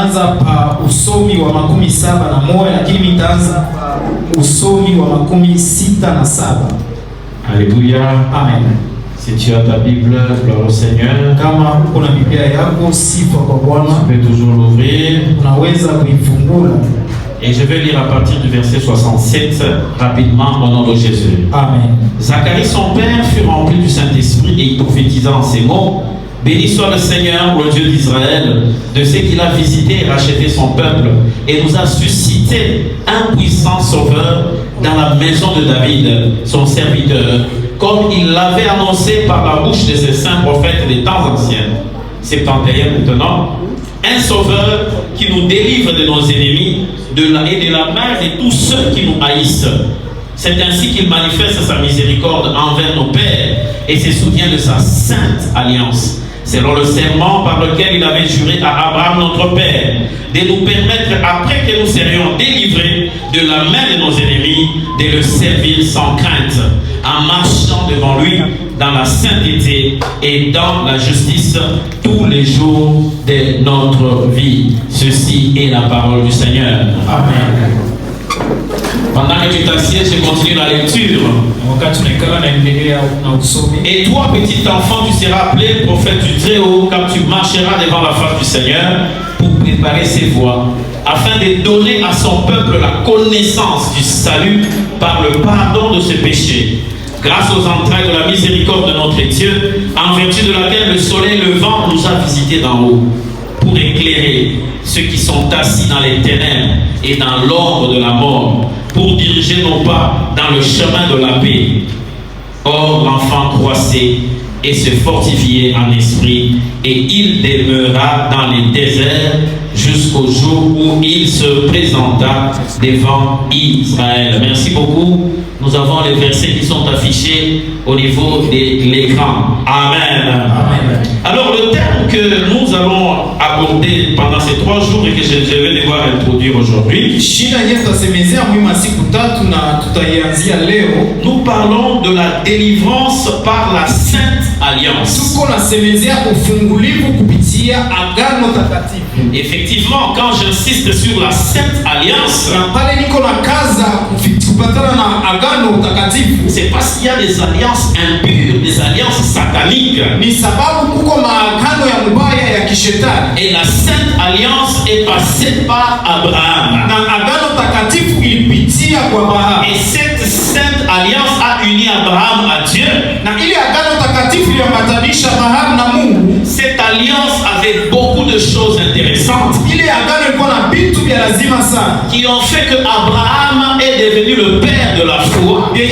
Anza pa usomi wa 77 lakini mitaanza pa usomi wa 67. Alléluia. Amen. Si tu as ta Bible, gloire au Seigneur. Kama uko na Biblia yako, sifa kwa Bwana. Tu peux toujours l'ouvrir. Unaweza kuifungula. Et je vais lire à partir du verset 67 rapidement au nom de Jésus. Amen. Zacharie, son père, fut rempli du Saint-Esprit et il prophétisa en ces mots. Béni soit le Seigneur, le Dieu d'Israël, de ce qu'il a visité et racheté son peuple et nous a suscité un puissant sauveur dans la maison de David, son serviteur, comme il l'avait annoncé par la bouche de ses saints prophètes des temps anciens. 71 maintenant. Un sauveur qui nous délivre de nos ennemis et de la main de tous ceux qui nous haïssent. C'est ainsi qu'il manifeste sa miséricorde envers nos pères et se souvient de sa sainte alliance, selon le serment par lequel il avait juré à Abraham notre père, de nous permettre, après que nous serions délivrés de la main de nos ennemis, de le servir sans crainte, en marchant devant lui dans la sainteté et dans la justice tous les jours de notre vie. Ceci est la parole du Seigneur. Amen. Pendant que tu t'assieds, je continue la lecture. Et toi, petit enfant, tu seras appelé prophète du Très-Haut, quand tu marcheras devant la face du Seigneur pour préparer ses voies, afin de donner à son peuple la connaissance du salut par le pardon de ses péchés, grâce aux entrailles de la miséricorde de notre Dieu, en vertu de laquelle le soleil levant nous a visités d'en haut, pour éclairer ceux qui sont assis dans les ténèbres et dans l'ombre de la mort, pour diriger nos pas dans le chemin de la paix. Or, l'enfant croissait et se fortifiait en esprit, et il demeura dans les déserts jusqu'au jour où il se présenta devant Israël. Merci beaucoup. Nous avons les versets qui sont affichés au niveau de l'écran. Amen. Amen. Alors, le terme que nous allons aborder pendant ces 3 jours et que je vais devoir introduire aujourd'hui, nous parlons de la délivrance par la Sainte Alliance. Effectivement, quand j'insiste sur la Sainte Alliance, c'est parce qu'il y a des alliances impures, des alliances sataniques. Et la Sainte Alliance est passée par Abraham. Et cette Sainte Alliance a uni Abraham à Dieu. Cette alliance avait beaucoup de choses intéressantes qui ont fait que Abraham est devenu le père de la foi. Et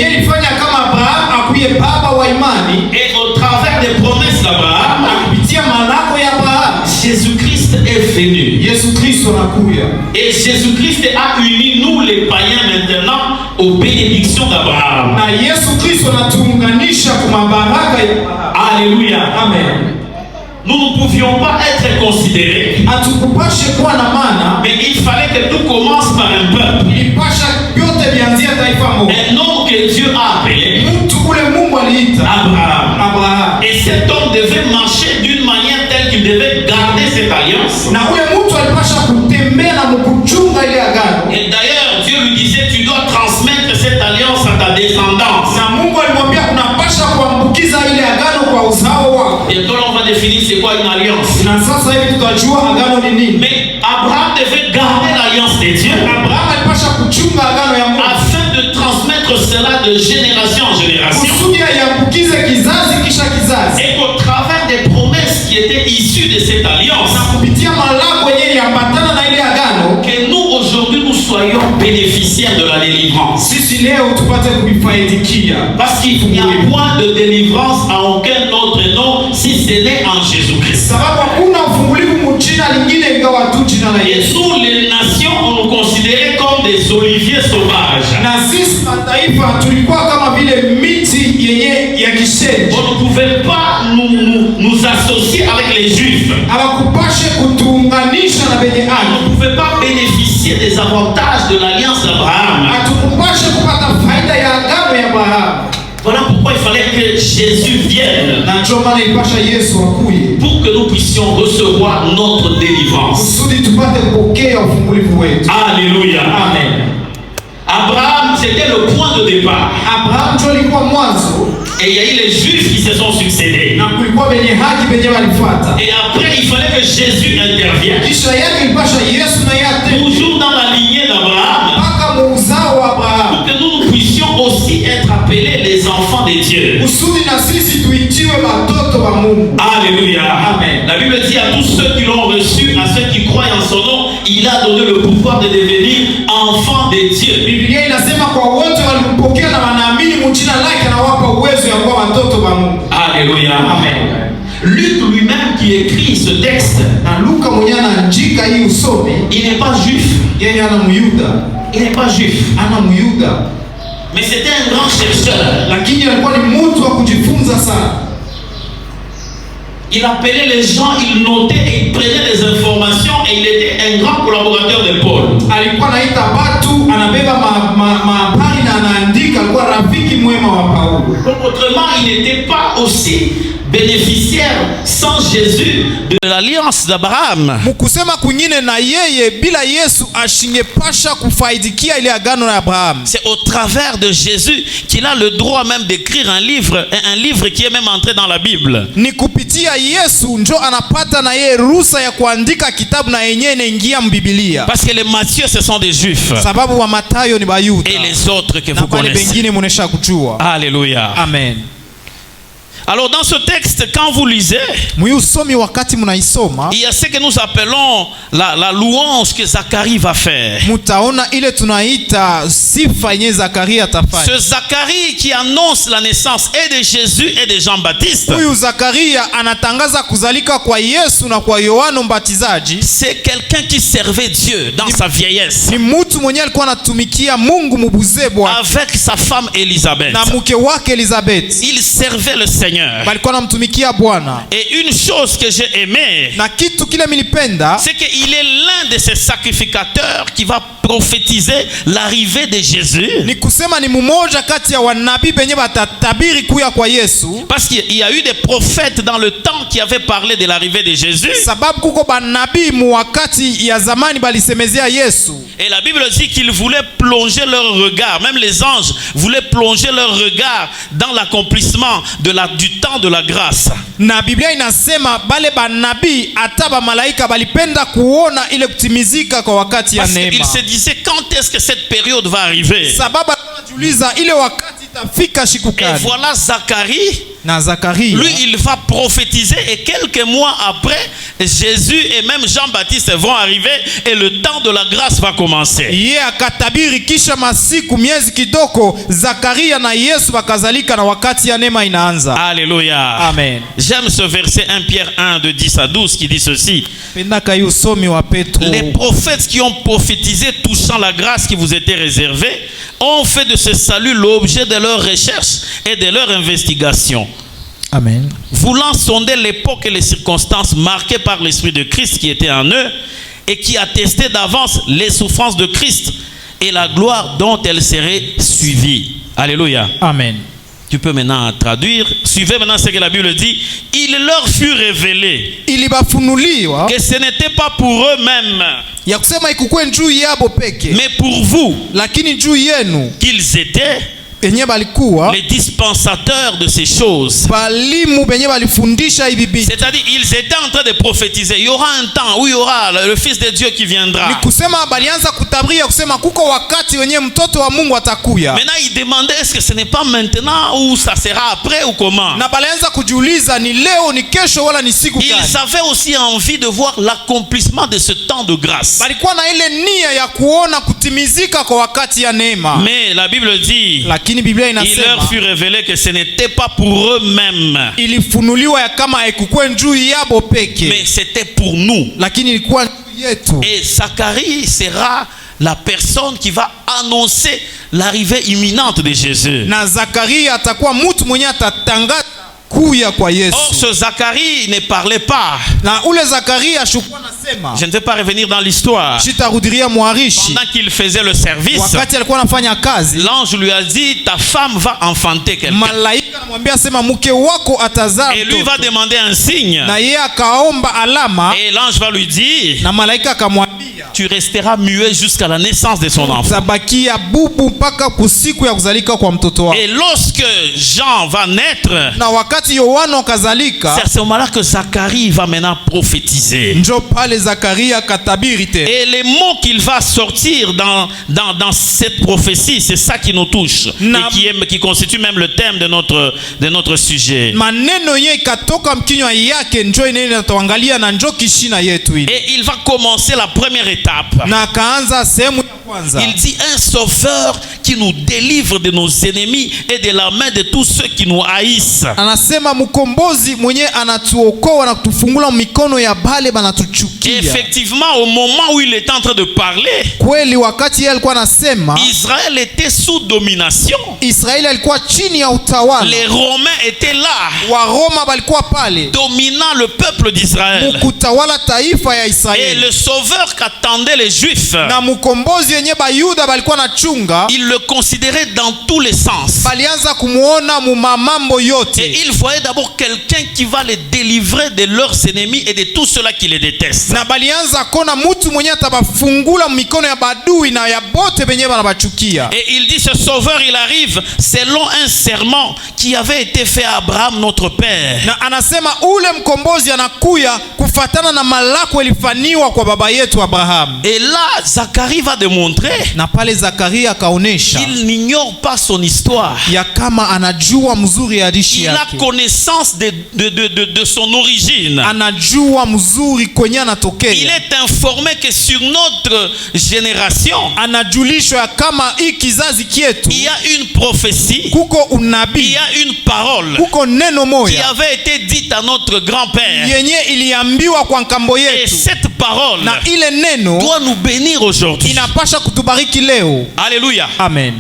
au travers des promesses d'Abraham, Jésus-Christ est venu. Et Jésus-Christ a uni nous les païens maintenant aux bénédictions d'Abraham. Alléluia. Amen. Nous ne pouvions pas être considérés. Mais il fallait que tout commence par un peuple. Un homme que Dieu a appelé Abraham. Et cet homme devait marcher d'une manière telle qu'il devait garder cette alliance. Et d'ailleurs, Dieu lui disait, tu dois transmettre cette alliance à ta descendance. Et donc on va définir c'est quoi une alliance. Mais Abraham devait garder l'alliance de Dieu afin de transmettre cela de génération en génération. Et qu'au travers des promesses qui étaient issues de cette alliance, que nous aujourd'hui nous soyons bénéficiaires de la délivrance. Parce qu'il n'y a point de délivrance à aucun autre nom si ce n'est en Jésus-Christ. Et nous les nations, on nous considérait comme des oliviers sauvages. On ne pouvait pas nous associer avec les Juifs. On ne pouvait pas bénéficier des avantages de l'alliance d'Abraham. Voilà pourquoi il fallait que Jésus vienne Na ndio maana ilipasha Yesu akuye pour que nous puissions recevoir notre délivrance. kusudi tupate kupokea ufungulivu wetu. Alléluia. Amen. Abraham, c'était le point de départ. Abraham ndio alikuwa mwanzo Et il y a eu les juifs qui se sont succédés. na kulikuwa benye haki benye walifuata. Et après, il fallait que Jésus intervienne. Kisha yake ilipasha Yesu na yate Toujours dans la lignée d'Abraham. mpaka muuzao wa Abraham Pour que nous puissions aussi être appelés les enfants de Dieu. kusudi na sisi tuitiwe watoto wa Mungu. Alléluia. Amen. La Bible dit à tous ceux qui l'ont reçu, à ceux qui croient en son nom, il a donné le pouvoir de devenir enfants de Dieu. Biblia inasema kwa wote walimpokea na wanaamini mjina lake na wapa uwezo ya kuwa watoto wa Mungu. Alléluia. Amen. Luc lui-même qui écrit ce texte, Na Luka mwenyewe anaandika hii usome, il n'est pas juif. yeye ana Myuda, Il n'est pas juif. ana Myuda, Mais c'était un grand chercheur. lakini alikuwa ni mtu wa kujifunza sana. Il appelait les gens, il notait et il prenait des informations et il était un grand collaborateur de Paul. Alikuwa anaita watu, anabeba habari na anaandika, alikuwa rafiki mwema wa Paulo. Donc autrement, il n'était pas aussi bénéficiaire sans Jésus de l'alliance d'Abraham. Mkusema kwingine na yeye bila Yesu ashingepasha kufaidikia ile agano la Abraham. C'est au travers de Jésus qu'il a le droit même d'écrire un livre qui est même entré dans la Bible. Ni kupitia Yesu njo anapata na yeye ruhusa ya kuandika kitabu na yenyewe inaingia mbiblia. Parce que les Matthieu ce sont des juifs. Sababu wa Matayo ni Bayuda. Et les autres que Na vous bale connaissez. bengine munesha kujua. Alléluia. Amen. Alors dans ce texte, quand vous lisez, Muyusomi wakati munaisoma, il y a ce que nous appelons la louange que Zacharie va faire. mutaona ile tunaita sifa yenye Zakaria atafanya. Ce Zacharie qui annonce la naissance et de Jésus et de Jean-Baptiste, Huyu Zakaria anatangaza kuzalika kwa Yesu na kwa Yohana Mbatizaji. c'est quelqu'un qui servait Dieu dans sa vieillesse Ni mtu mwenye alikuwa anatumikia Mungu mubuzee bwake avec sa femme Élisabeth. na mke wake Elizabeth. Il servait le Seigneur. Balikuwa namtumikia Bwana. Et une chose que j'ai aimé, Na kitu kile milipenda, c'est qu'il est l'un de ces sacrificateurs qui va prophétiser l'arrivée de Jésus. ni kusema ni mmoja kati ya wanabii benye batatabiri kuya kwa Yesu. Parce qu'il y a eu des prophètes dans le temps qui avaient parlé de l'arrivée de Jésus. Sababu kuko banabii mu wakati ya zamani balisemezea Yesu. Et la Bible dit qu'ils voulaient plonger leur regard, même les anges voulaient plonger leur regard dans l'accomplissement du temps de la grâce. Na Biblia inasema bale banabii hata ba malaika balipenda kuona ile kutimizika kwa wakati ya Parce qu'ils neema. se disaient quand est-ce que cette période va arriver. Sababu anajiuliza ile wakati itafika siku Et gani. voilà Zacharie. Na Zakaria, Lui, il va prophétiser et quelques mois après, Jésus et même Jean-Baptiste vont arriver et le temps de la grâce va commencer. yeye akatabiri kisha masiku miezi kidogo Zakaria na Yesu wakazalika na wakati ya neema inaanza. Alléluia. Amen. J'aime ce verset 1 Pierre 1 de 10 à 12 qui dit ceci. Pendaka yu somi wa Petro. Les prophètes qui ont prophétisé touchant la grâce qui vous était réservée ont fait de ce salut l'objet de leurs recherches et de leurs investigations. Amen. Voulant sonder l'époque et les circonstances marquées par l'Esprit de Christ qui était en eux et qui attestait d'avance les souffrances de Christ et la gloire dont elles seraient suivies. Alléluia. Amen. Tu peux maintenant traduire. Suivez maintenant ce que la Bible dit. Il leur fut révélé Ilibafunuliwa que ce n'était pas pour eux-mêmes, ya kusema ikukwe njuu yabo peke, mais pour vous lakini njuu yenu qu'ils étaient benye balikuwa les dispensateurs de ces choses. balimu benye balifundisha hivi vitu. C'est-à-dire, ils étaient en train de prophétiser. Il y aura un temps où il y aura le Fils de Dieu qui viendra. Ni kusema balianza kutabria kusema kuko wakati wenye mtoto wa Mungu atakuya. Maintenant, ils demandaient est-ce que ce n'est pas maintenant ou ça sera après ou comment. Na balianza kujiuliza ni leo ni kesho wala ni siku gani. Ils avaient aussi envie de voir l'accomplissement de ce temps de grâce. Balikuwa na ile nia ya kuona kutimizika kwa wakati ya neema. Mais la Bible dit, Lakini Biblia il leur inasema fut révélé que ce n'était pas pour eux-mêmes, ilifunuliwa ya kama haikukwe njuu yabo peke, mais c'était pour nous. lakini ilikuwa njuu yetu. Et Zacharie sera la personne qui va annoncer l'arrivée imminente de Jésus. Na Zakaria atakuwa mtu mwenye atatangaza kuya kwa Yesu. Or ce Zacharie ne parlait pas. Na ule Zakaria shukuwa nasema. Je ne vais pas revenir dans l'histoire. Shitarudiria mwarishi. Pendant qu'il faisait le service, wakati alikuwa anafanya kazi, l'ange lui a dit ta femme va enfanter quelqu'un. Malaika anamwambia sema mke wako atazaa. Et lui va demander un signe. Na yeye akaomba alama. Et l'ange va lui dire na malaika akamwambia tu resteras muet jusqu'à la naissance de son enfant. Tabakia bubu mpaka kusiku ya kuzalika kwa mtoto wako. Et lorsque Jean va naître, na wakati Yohana kazalika, c'est à ce moment-là que Zacharie va maintenant prophétiser. Njo pale Zakaria katabiri te. Et les mots qu'il va sortir dans cette prophétie, c'est ça qui nous touche et qui constitue même le thème de notre sujet. Maneno ye katoka mkinywa yake njo inene tuangalia na njo kishina yetu ile. Et il va commencer la première étape. Na kaanza sehemu ya kwanza. Il dit un sauveur qui nous délivre de nos ennemis et de la main de tous ceux qui nous haïssent. Anasema mkombozi mwenye anatuokoa na kutufungula mikono ya bale banatuchukia. Effectivement, au moment où il est en train de parler, kweli wakati yeye alikuwa anasema, Israël était sous domination. Israeli alikuwa chini ya utawala. Les Romains étaient là. Wa Roma balikuwa pale. Dominant le peuple d'Israël. Mkutawala taifa ya Israeli. Et le sauveur qu'attendaient les Juifs, na mkombozi yenye Bayuda balikuwa na chunga, ils le considéraient dans tous les sens. Balianza kumuona mu mambo yote. Et ils voyaient d'abord quelqu'un qui va les délivrer de leurs ennemis et de tous ceux-là qui les détestent. Na balianza kona mutu mwenye atabafungula mikono ya badui na ya bote benye banabachukia. Et il dit ce sauveur il arrive selon un serment qui avait été fait à Abraham notre père. Na anasema ule mkombozi anakuya kufatana na malako ilifaniwa kwa baba yetu Abraham. Et là Zacharie va démontrer na pale Zakaria kaonesha qu'il n'ignore pas son histoire. Ya kama anajua mzuri hadithi yake. Il a connaissance de son origine. Anajua mzuri kwenye anatokea. Il est informé que sur notre génération, anajulishwa kama hii kizazi kietu, il y a une prophétie, kuko unabii, il y a une parole, kuko neno moya qui avait été dite à notre grand-père. Yenye iliambiwa kwa nkambo yetu. Et cette parole na ile neno doit nous bénir aujourd'hui. Inapasha kutubariki leo. Alléluia. Amen.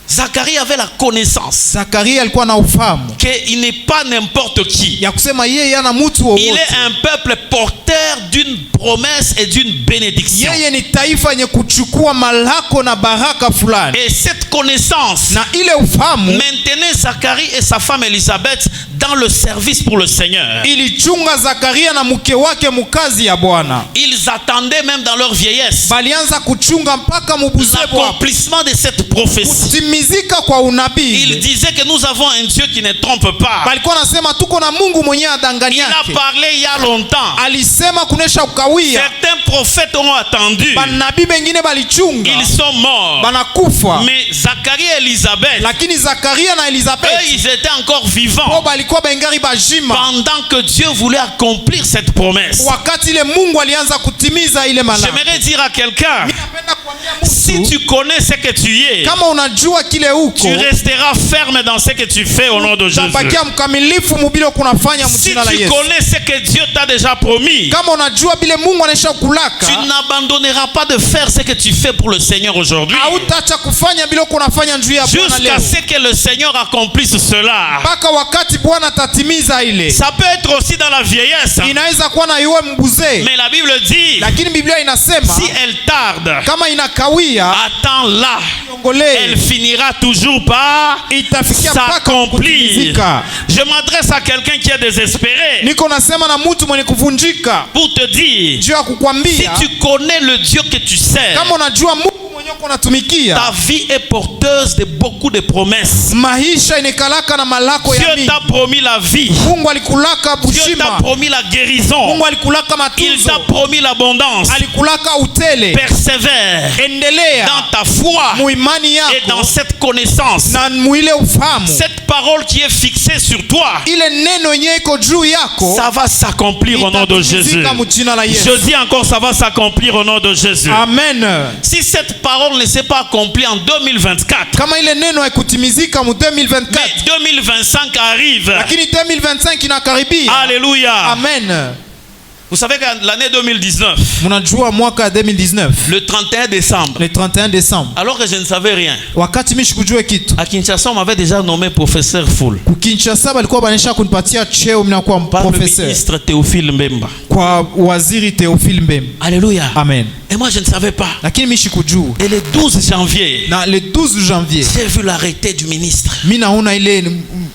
Zacharie avait la connaissance. Zacharie alikuwa na ufahamu qu'il n'est pas n'importe qui. Ya kusema yeye ana mtu wowote. Il est un peuple porteur d'une promesse et d'une bénédiction. Yeye ni taifa yenye kuchukua malako na baraka fulani. Et cette connaissance na ile ufahamu maintenait Zacharie et sa femme Elisabeth dans le service pour le Seigneur. Ilichunga Zakaria na mke wake mukazi ya Bwana. Ils attendaient même dans leur vieillesse balianza kuchunga mpaka mubuzebo l'accomplissement de cette prophétie. Kwa unabii. Il disait que nous avons un Dieu qui ne trompe pas. Balikuwa nasema tuko na Mungu mwenye adanganyake. Il a parlé il y a longtemps. Alisema kunesha ukawia. Certains prophètes ont attendu. Banabii bengine balichunga. Ils sont morts. Banakufa. Mais Zacharie et Elisabeth, lakini Zakaria na Elisabeth, eux ils étaient encore vivants. Balikuwa bengari bajima. Pendant que Dieu voulait accomplir cette promesse. Wakati ile Mungu alianza kutimiza ile malako. J'aimerais dire à quelqu'un, si tu connais ce que tu es, kama unajua kile uko, tu resteras ferme dans ce que tu fais au nom de Jésus. mkamilifu mubile kunafanya mjina la Yesu. Si tu connais ce que Dieu t'a déjà promis, kama unajua bile Mungu anesha kulaka, tu n'abandonneras pas de faire ce que tu fais pour le Seigneur aujourd'hui. Hautaacha kufanya bila kunafanya njuu ya Bwana leo. Jusqu'à ce que le Seigneur accomplisse cela. Mpaka wakati Bwana tatimiza ile. Ça peut être aussi dans la vieillesse. Inaweza kuwa na iwe mbuzee. Mais la Bible dit, lakini Biblia inasema, si elle tarde, kama inakawia, attends-la. Elle finira toujours par s'accomplir. Je m'adresse à quelqu'un qui est désespéré. Niko nasema na mtu mwenye kuvunjika. Pour te dire, si tu connais le Dieu que tu sers, kama unajua Mungu mwenye unatumikia, ta vie est porteuse de beaucoup de promesses. Maisha inekalaka na malako ya mingi. Dieu t'a promis la vie. Mungu alikulaka bushima. Dieu t'a promis la guérison. Mungu alikulaka matunzo. Il t'a promis l'abondance. Alikulaka utele. Persévère. Endelea dans ta foi muimani yako, et dans cette connaissance. Na muile ufahamu. Cette parole qui est fixée sur toi, ile neno yenye iko juu yako, ça va s'accomplir au nom de Jésus. Je dis encore, ça va s'accomplir au nom de Jésus. Amen. Si cette parole ne s'est pas accomplie en 2024, kama ile neno haikutimizika mu 2024, mais 2025 arrive. Lakini 2025 inakaribia. Alléluia. Amen. Vous savez que l'année 2019, Mnajua mwaka 2019, le 31 décembre, le 31 décembre, alors que je ne savais rien, wakati mimi sikujua kitu, à Kinshasa, on m'avait déjà nommé professeur full ku Kinshasa balikuwa banesha kunipatia cheo mimi nakuwa par le professeur ministre Théophile Mbemba. kwa waziri Théophile Mbemba. Alléluia. Amen. Et moi, je ne savais pas. Lakini mimi sikujua. Et le 12 janvier, Na le 12 janvier, j'ai vu l'arrêté du ministre. mimi naona ile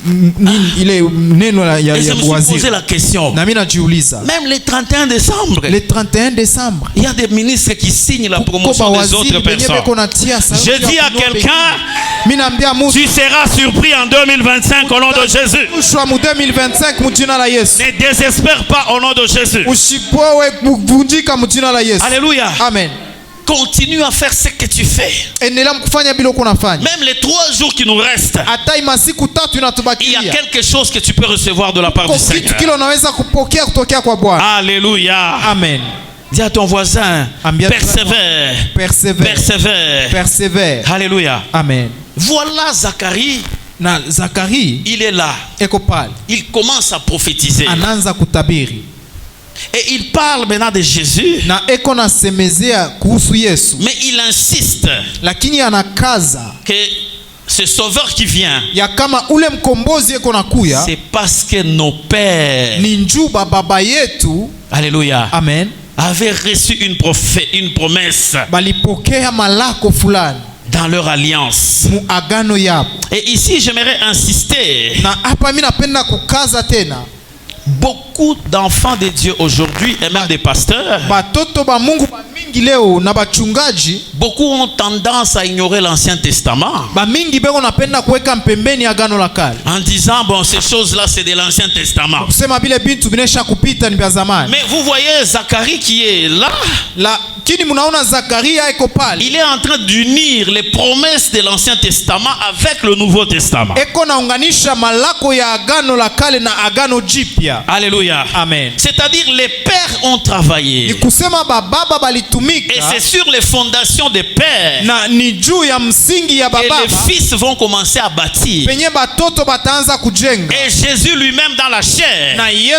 neno ya Et je me suis posé waziri. la question. Na mimi najiuliza. Même le 31 décembre, Le 31 décembre, il y a des ministres qui signent la promotion des autres personnes. Je dis à quelqu'un, tu seras surpris en 2025 au nom de Jésus. Ne désespère pas au nom de Jésus. Alléluia. Amen. Continue à faire ce que tu fais. Même les 3 jours qui nous restent, il y a quelque chose que tu peux recevoir de la part du Seigneur. Alléluia. Amen. Dis à ton voisin, persévère. Persévère. Persévère. Persévère. Alléluia. Amen. Voilà Zacharie. Zacharie, Il est là. Il commence à prophétiser. Et il parle maintenant de Jésus. Mais il insiste que ce sauveur qui vient, c'est parce que nos pères, alléluia, amen, avaient reçu une promesse dans leur alliance. Et ici, j'aimerais insister. Beaucoup d'enfants de Dieu aujourd'hui et même des pasteurs, beaucoup ont tendance à ignorer l'Ancien Testament en disant bon, ces choses-là c'est de l'Ancien Testament. Mais vous voyez Zacharie qui est là, il est en train d'unir les promesses de l'Ancien Testament avec le Nouveau Testament. Alléluia. Amen. C'est-à-dire les pères ont travaillé. Et c'est sur les fondations des pères que les fils vont commencer à bâtir. Et Jésus lui-même dans la chair, il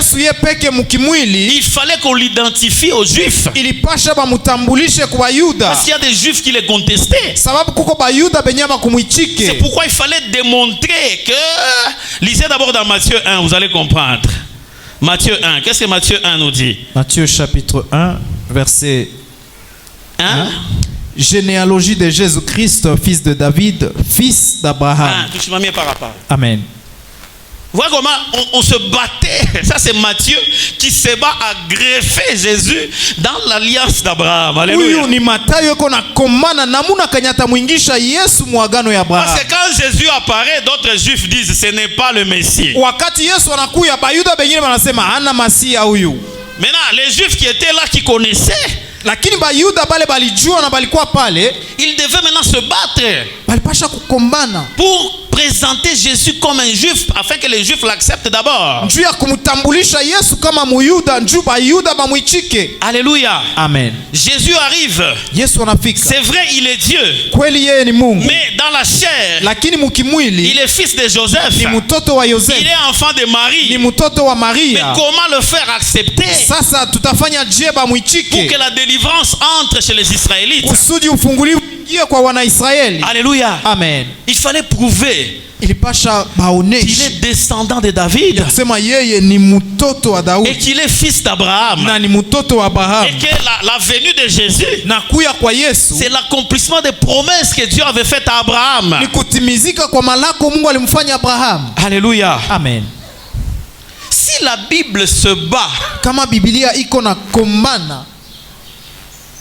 fallait qu'on l'identifie aux Juifs. Parce qu'il y a des Juifs qui les contestaient. C'est pourquoi il fallait démontrer que... Lisez d'abord dans Matthieu 1, vous allez comprendre. Matthieu 1, qu'est-ce que Matthieu 1 nous dit? Matthieu chapitre 1, verset 1. Généalogie de Jésus-Christ, fils de David, fils d'Abraham. Tu m'as mis par rapport. Amen. Voilà comment on se battait. Ça c'est Matthieu qui se bat à greffer Jésus dans l'alliance d'Abraham. Alléluia. Parce que quand Jésus apparaît, d'autres juifs disent ce n'est pas le Messie. Maintenant, les juifs qui étaient là, qui connaissaient, ils devaient maintenant se battre pour présenter Jésus comme un juif afin que les juifs l'acceptent d'abord. Alléluia. Amen. Jésus arrive. C'est vrai, il est Dieu. Mais dans la chair, il est fils de Joseph. Il est enfant de Marie. Mais comment le faire accepter pour que la délivrance entre chez les Israélites? Alléluia. Amen. Il fallait prouver qu'il est descendant de David et qu'il est fils d'Abraham et que la venue de Jésus, c'est l'accomplissement des promesses que Dieu avait faites à Abraham. Alléluia. Amen. Si la Bible se bat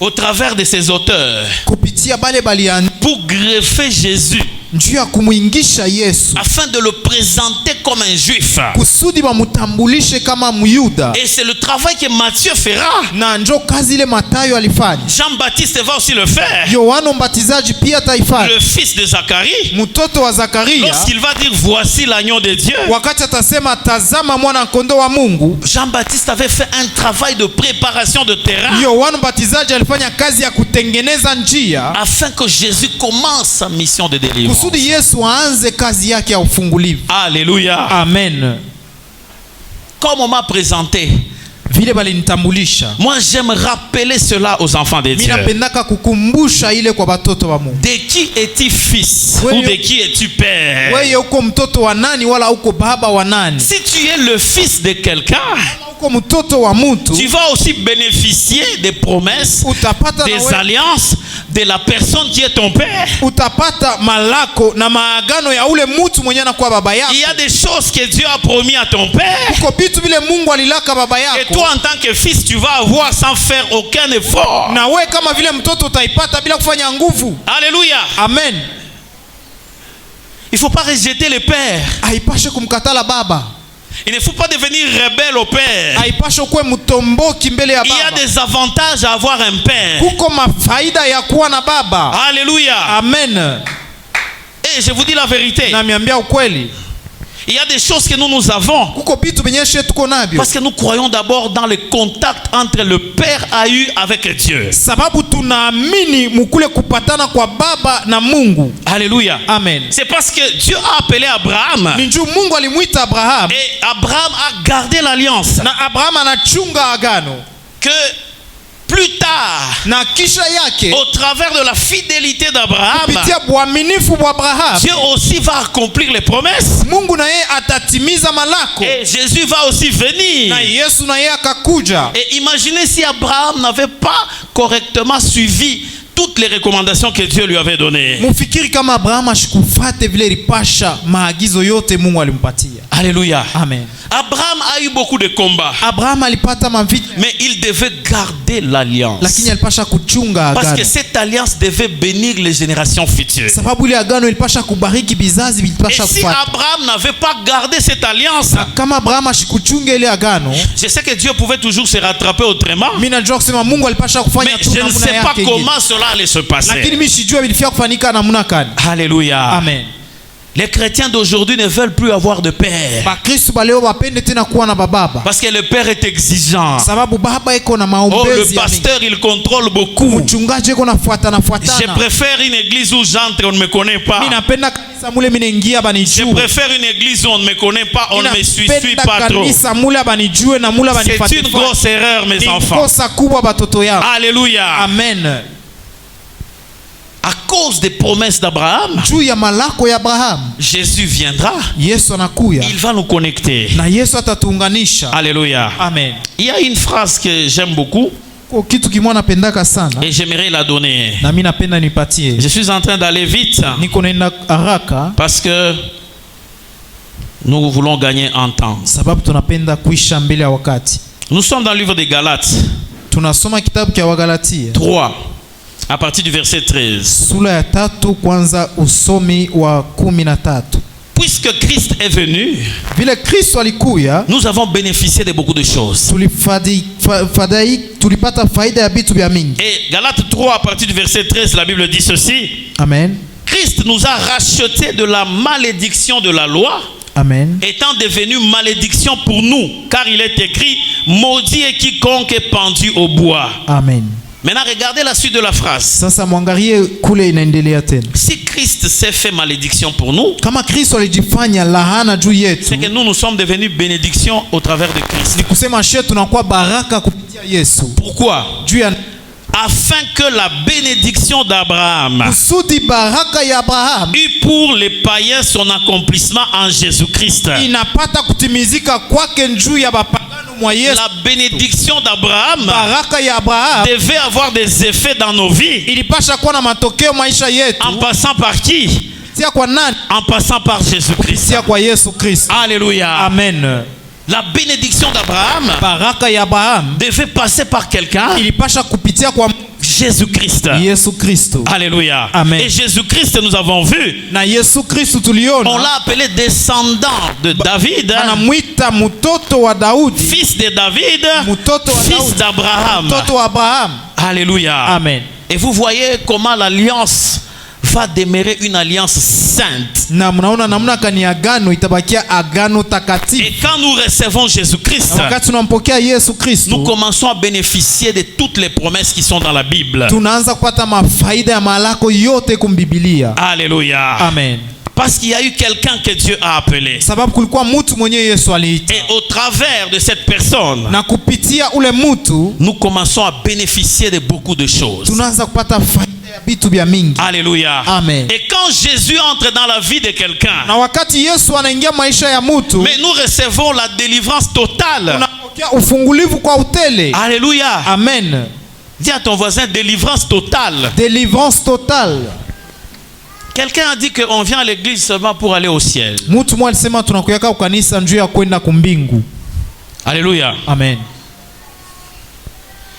au travers de ses auteurs pour greffer Jésus afin de le présenter comme un juif, et c'est le travail que Matthieu fera. Jean-Baptiste va aussi le faire, le fils de Zacharie, lorsqu'il va dire voici l'agneau de Dieu. Jean-Baptiste avait fait un travail de préparation de terrain afin que Jésus commence sa mission de délivrance. Alléluia. Amen. Comme on m'a présenté, vile balinitambulisha. Moi, j'aime rappeler cela aux enfants de Dieu. Mimi napendaka kukumbusha ile kwa batoto wa Mungu. De qui es-tu fils ou de qui es-tu père? Wewe uko mtoto wa nani wala uko baba wa nani? Si tu es le fils de quelqu'un, tu vas aussi bénéficier des promesses, des alliances de la personne qui est ton père. Il y a des choses que Dieu a promis à ton père. Et toi, en tant que fils, tu vas avoir sans faire aucun effort. Alléluia. Amen. Il ne faut pas rejeter le père. Il ne faut pas devenir rebelle au père. Il y a des avantages à avoir un père. Alléluia. Amen. Et je vous dis la vérité. Il y a des choses que nous avons. Parce que nous croyons d'abord dans le contact entre le Père a eu avec Dieu. Alléluia. Amen. C'est parce que Dieu a appelé Abraham. Et Abraham a gardé l'alliance. Que plus tard, au travers de la fidélité d'Abraham, Dieu aussi va accomplir les promesses. Et Jésus va aussi venir. Et imaginez si Abraham n'avait pas correctement suivi toutes les recommandations que Dieu lui avait données. Alléluia. Amen. Abraham a eu beaucoup de combats. Mais il devait garder l'alliance. Parce que cette alliance devait bénir les générations futures. Et si Abraham n'avait pas gardé cette alliance, je sais que Dieu pouvait toujours se rattraper autrement. Mais je ne sais pas comment cela allait se passer. Alléluia. Amen. Les chrétiens d'aujourd'hui ne veulent plus avoir de père. Parce que le père est exigeant. Oh, le pasteur, il contrôle beaucoup. Je préfère une église où j'entre, on ne me connaît pas. Je préfère une église où on ne me connaît pas, on ne me suit pas trop. C'est une grosse erreur, mes enfants. Alléluia. Amen. À cause des promesses d'Abraham, Jésus viendra. Il va nous connecter. Alléluia. Amen. Il y a une phrase que j'aime beaucoup et j'aimerais la donner. Je suis en train d'aller vite parce que nous voulons gagner en temps. Nous sommes dans le livre des Galates 3. À partir du verset 13. Puisque Christ est venu, nous avons bénéficié de beaucoup de choses. Et Galates 3, à partir du verset 13, la Bible dit ceci. Amen. Christ nous a rachetés de la malédiction de la loi. Amen. Étant devenu malédiction pour nous, car il est écrit, maudit est quiconque est pendu au bois. Amen. Maintenant, regardez la suite de la phrase. Si Christ s'est fait malédiction pour nous, c'est que nous sommes devenus bénédiction au travers de Christ. Pourquoi? Afin que la bénédiction d'Abraham eut pour les païens son accomplissement en Jésus-Christ. La bénédiction d'Abraham devait avoir des effets dans nos vies. En passant par qui? En passant par Jésus-Christ. Alléluia. Amen. La bénédiction d'Abraham devait passer par quelqu'un. Jésus-Christ. Alléluia. Amen. Et Jésus-Christ, nous avons vu, on l'a appelé descendant de David, fils de David, fils d'Abraham. Alléluia. Amen. Et vous voyez comment l'alliance va demeurer une alliance sainte. Et quand nous recevons Jésus-Christ, nous commençons à bénéficier de toutes les promesses qui sont dans la Bible. Alléluia. Amen. Parce qu'il y a eu quelqu'un que Dieu a appelé. Sababu kulikuwa mtu mwenye Yesu aliita. Et au travers de cette personne, Na kupitia ule mtu nous commençons à bénéficier de beaucoup de choses. tunaanza kupata faida ya vitu vya mingi. Alléluia. Amen. Et quand Jésus entre dans la vie de quelqu'un, Na wakati Yesu anaingia maisha ya mtu, mais nous recevons la délivrance totale. unapokea ufungulivu kwa utele. Alléluia. Amen. Dis à ton voisin, délivrance totale. Délivrance totale. Quelqu'un a dit qu'on vient à l'église seulement pour aller au ciel. Mtu mmoja alisema tunakuyaka ukanisa njoo ya kwenda kumbingu. Alléluia. Amen.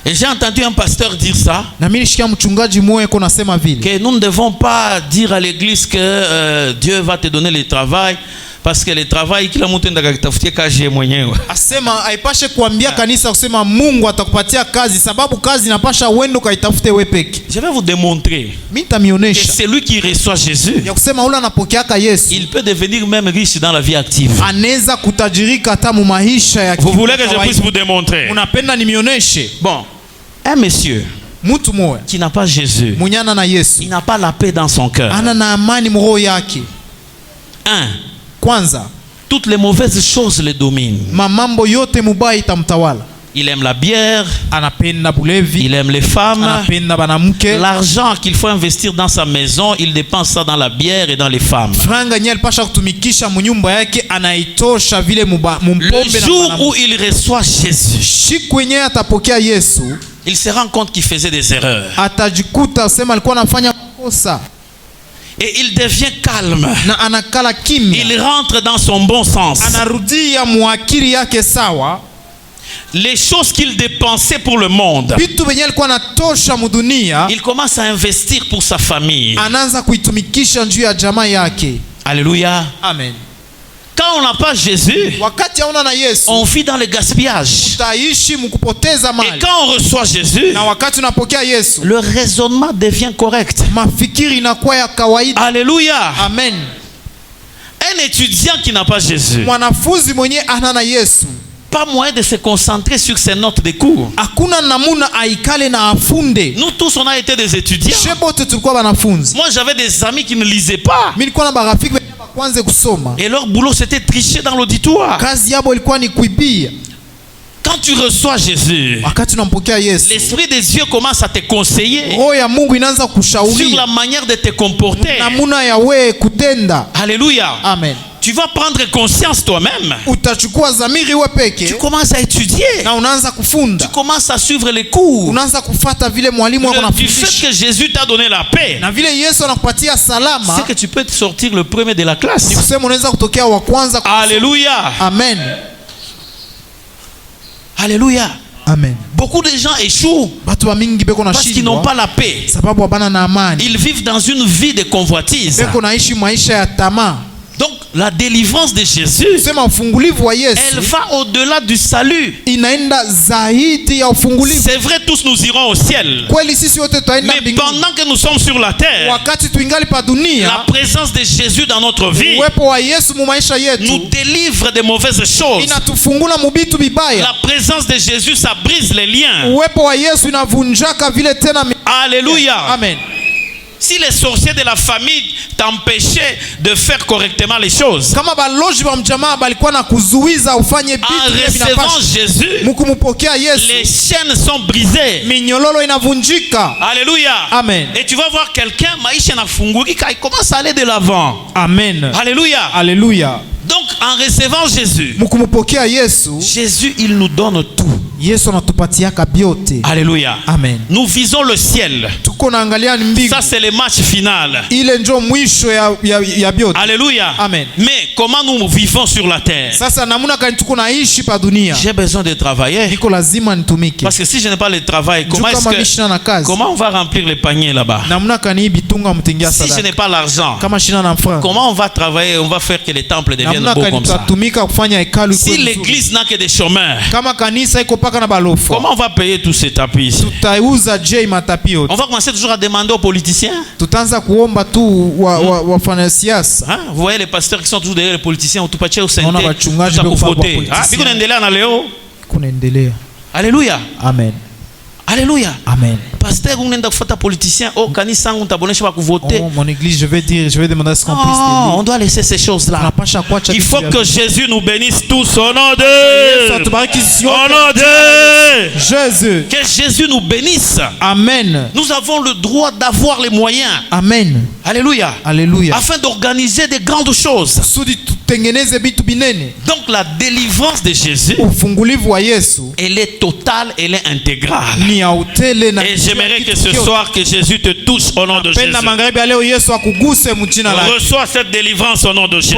Et j'ai entendu un pasteur dire ça, Na mimi nishikia mchungaji mmoja yuko nasema vile. que nous ne devons pas dire à l'église que Dieu va te donner le travail, parce que le travail kila mtu enda kutafutia kazi mwenyewe. Asema haipashe kuambia kanisa kusema Mungu atakupatia kazi, sababu kazi inapasha uende kaitafute wewe peke. Je vais vous démontrer Mimi que nitamionesha celui qui reçoit Jésus, ya kusema ule anapokeaka Yesu il peut devenir même riche dans la vie active. anaweza kutajirika hata mu maisha ya Vous voulez que je puisse vous démontrer? Unapenda nimioneshe? Bon, un monsieur Mtu mmoja qui n'a pas Jésus, munyana na Yesu il n'a pas la paix dans son cœur. ana na amani mroho yake. Kwanza, Toutes les mauvaises choses le dominent. mamambo yote mubaya itamtawala. Il aime la bière, Anapenda bulevi, il aime les femmes. anapenda banamke. L'argent qu'il faut investir dans sa maison, il dépense ça dans la bière et dans les femmes. Franga nye alipasha kutumikisha munyumba yake anaitosha vile Le mumpombe na jour banamke. où il reçoit Jésus, Siku yenyewe atapokea Yesu, il se rend compte qu'il faisait des erreurs. atajikuta sema alikuwa anafanya makosa Et il devient calme. na anakala kimya. Il rentre dans son bon sens. Anarudia muakili yake sawa. Les choses qu'il dépensait pour le monde, Vitu venye alikuwa anatosha mudunia, il commence à investir pour sa famille. anaanza kuitumikisha njuu ya jamaa yake. Alléluia. Amen. Quand on n'a pas Jésus, Wakati hauna na Yesu, on vit dans le gaspillage. utaishi mkupoteza Et mali. quand on reçoit Jésus, Na wakati unapokea Yesu, le raisonnement devient correct. mafikiri inakuwa ya kawaida. Alléluia. Amen. Un étudiant qui n'a pas Jésus, Mwanafunzi mwenye ana na Yesu, pas moyen de se concentrer sur ses notes de cours. hakuna namuna aikale na afunde. Nous tous, on a été des étudiants. Shebote tulikuwa wanafunzi. Moi, j'avais des amis qui ne lisaient pas. Mimi nilikuwa na marafiki wenye kwanza kusoma. Et leur boulot, c'était tricher dans l'auditoire. Kazi yabo ilikuwa ni kuibia. Quand tu reçois Jésus, Wakati unampokea Yesu, l'Esprit des Dieu commence à te conseiller roho ya Mungu inaanza sur kushauri la manière de te comporter. namuna ya wewe kutenda. Alléluia. Amen. Tu vas prendre conscience toi-même. Utachukua zamiri wewe Tu peke commences à étudier. na unaanza kufunda. Tu commences à suivre les cours. Unaanza kufata vile mwalimu wako Du fait anafundisha. que Jésus t'a donné la paix, Na vile Yesu anakupatia salama, c'est que tu peux te sortir le premier de la classe. ni kusema unaweza kutokea wa kwanza. Alléluia. Amen. Alléluia. Amen. Beaucoup de gens échouent Watu wa mingi beko na parce qu'ils n'ont pas shida la paix. sababu wabana na amani. Ils vivent dans une vie de convoitise. Beko naishi maisha ya tamaa. Donc la délivrance de Jésus, Sema ufungulivu wa Yesu elle va au-delà du salut. inaenda zaidi ya ufungulivu. C'est vrai, tous nous irons au ciel. Kweli sisi wote tutaenda Mais mbinguni. pendant que nous sommes sur la terre, Wakati tuingali pa la dunia, présence de Jésus dans notre vie uwepo wa Yesu mu maisha nous yetu délivre des mauvaises choses. inatufungula mubitu bibaya. La présence de Jésus, ça brise les liens. Uwepo wa Yesu inavunjaka vile tena. Alléluia. Amen. Si les sorciers de la famille t'empêchaient de faire correctement les choses, Kama baloji wa mjamaa balikuwa na kuzuiza ufanye en bitu vile recevant vinapaswa, Jésus, mukumumpokea Yesu, les chaînes sont brisées. minyololo inavunjika. Alléluia. Amen. Et tu vas voir quelqu'un, maisha inafungurika, il commence à aller de l'avant. Amen. Alléluia. Alléluia. Donc en recevant Jésus, Mukumumpokea Yesu, Jésus, il nous donne tout. Yesu anatupatiaka byote. Alléluia. Amen. Nous visons le ciel. Tuko naangalia ni mbingu. Ça, c'est le match final. Ile njo mwisho ya byote. Alléluia. Amen. Mais comment nous vivons sur la terre? Sasa namuna gani tuko naishi pa dunia? J'ai besoin de travailler. Niko lazima nitumike. Parce que si je n'ai pas le travail, Juu kama mishina na kazi, comment on va remplir les paniers là-bas? namuna kani bitunga mtingia Si je sadaka. n'ai pas l'argent, Kama shina na franc, comment on va travailler? On va faire que les temples deviennent namuna beaux kani comme ça. tutatumika kufanya hekalu Si ikuwe mzuri. l'église n'a que des chômeurs, Kama kanisa iko paka na balofo, comment on va payer tous ces tapis ici? tutauza je matapi yote. On va commencer toujours à demander aux politiciens. Tutaanza kuomba tu wafanya siasa. Hein? Vous voyez les pasteurs qui sont toujours derrière les politiciens, utupatie usente, Naona wachungaji tutakuvote. ndio kwa Ah, biko naendelea na leo. Kunaendelea. Alléluia. Amen. Alléluia. Amen. Pasteur, on est dans politicien. Oh, kanisa, on t'abonne, je vais pas voter. Oh, mon église, je vais demander à ce qu'on puisse Non, on doit laisser ces choses-là. Il faut que Jésus nous bénisse tous au nom de Jésus. Que Jésus nous bénisse. Amen. Nous avons le droit d'avoir les moyens. Amen. Alléluia. Alléluia. Afin d'organiser des grandes choses. Donc la délivrance de Jésus, elle est totale, elle est intégrale. Et j'aimerais que ce soir que Jésus te touche au nom de Jésus. Reçois cette délivrance au nom de Jésus.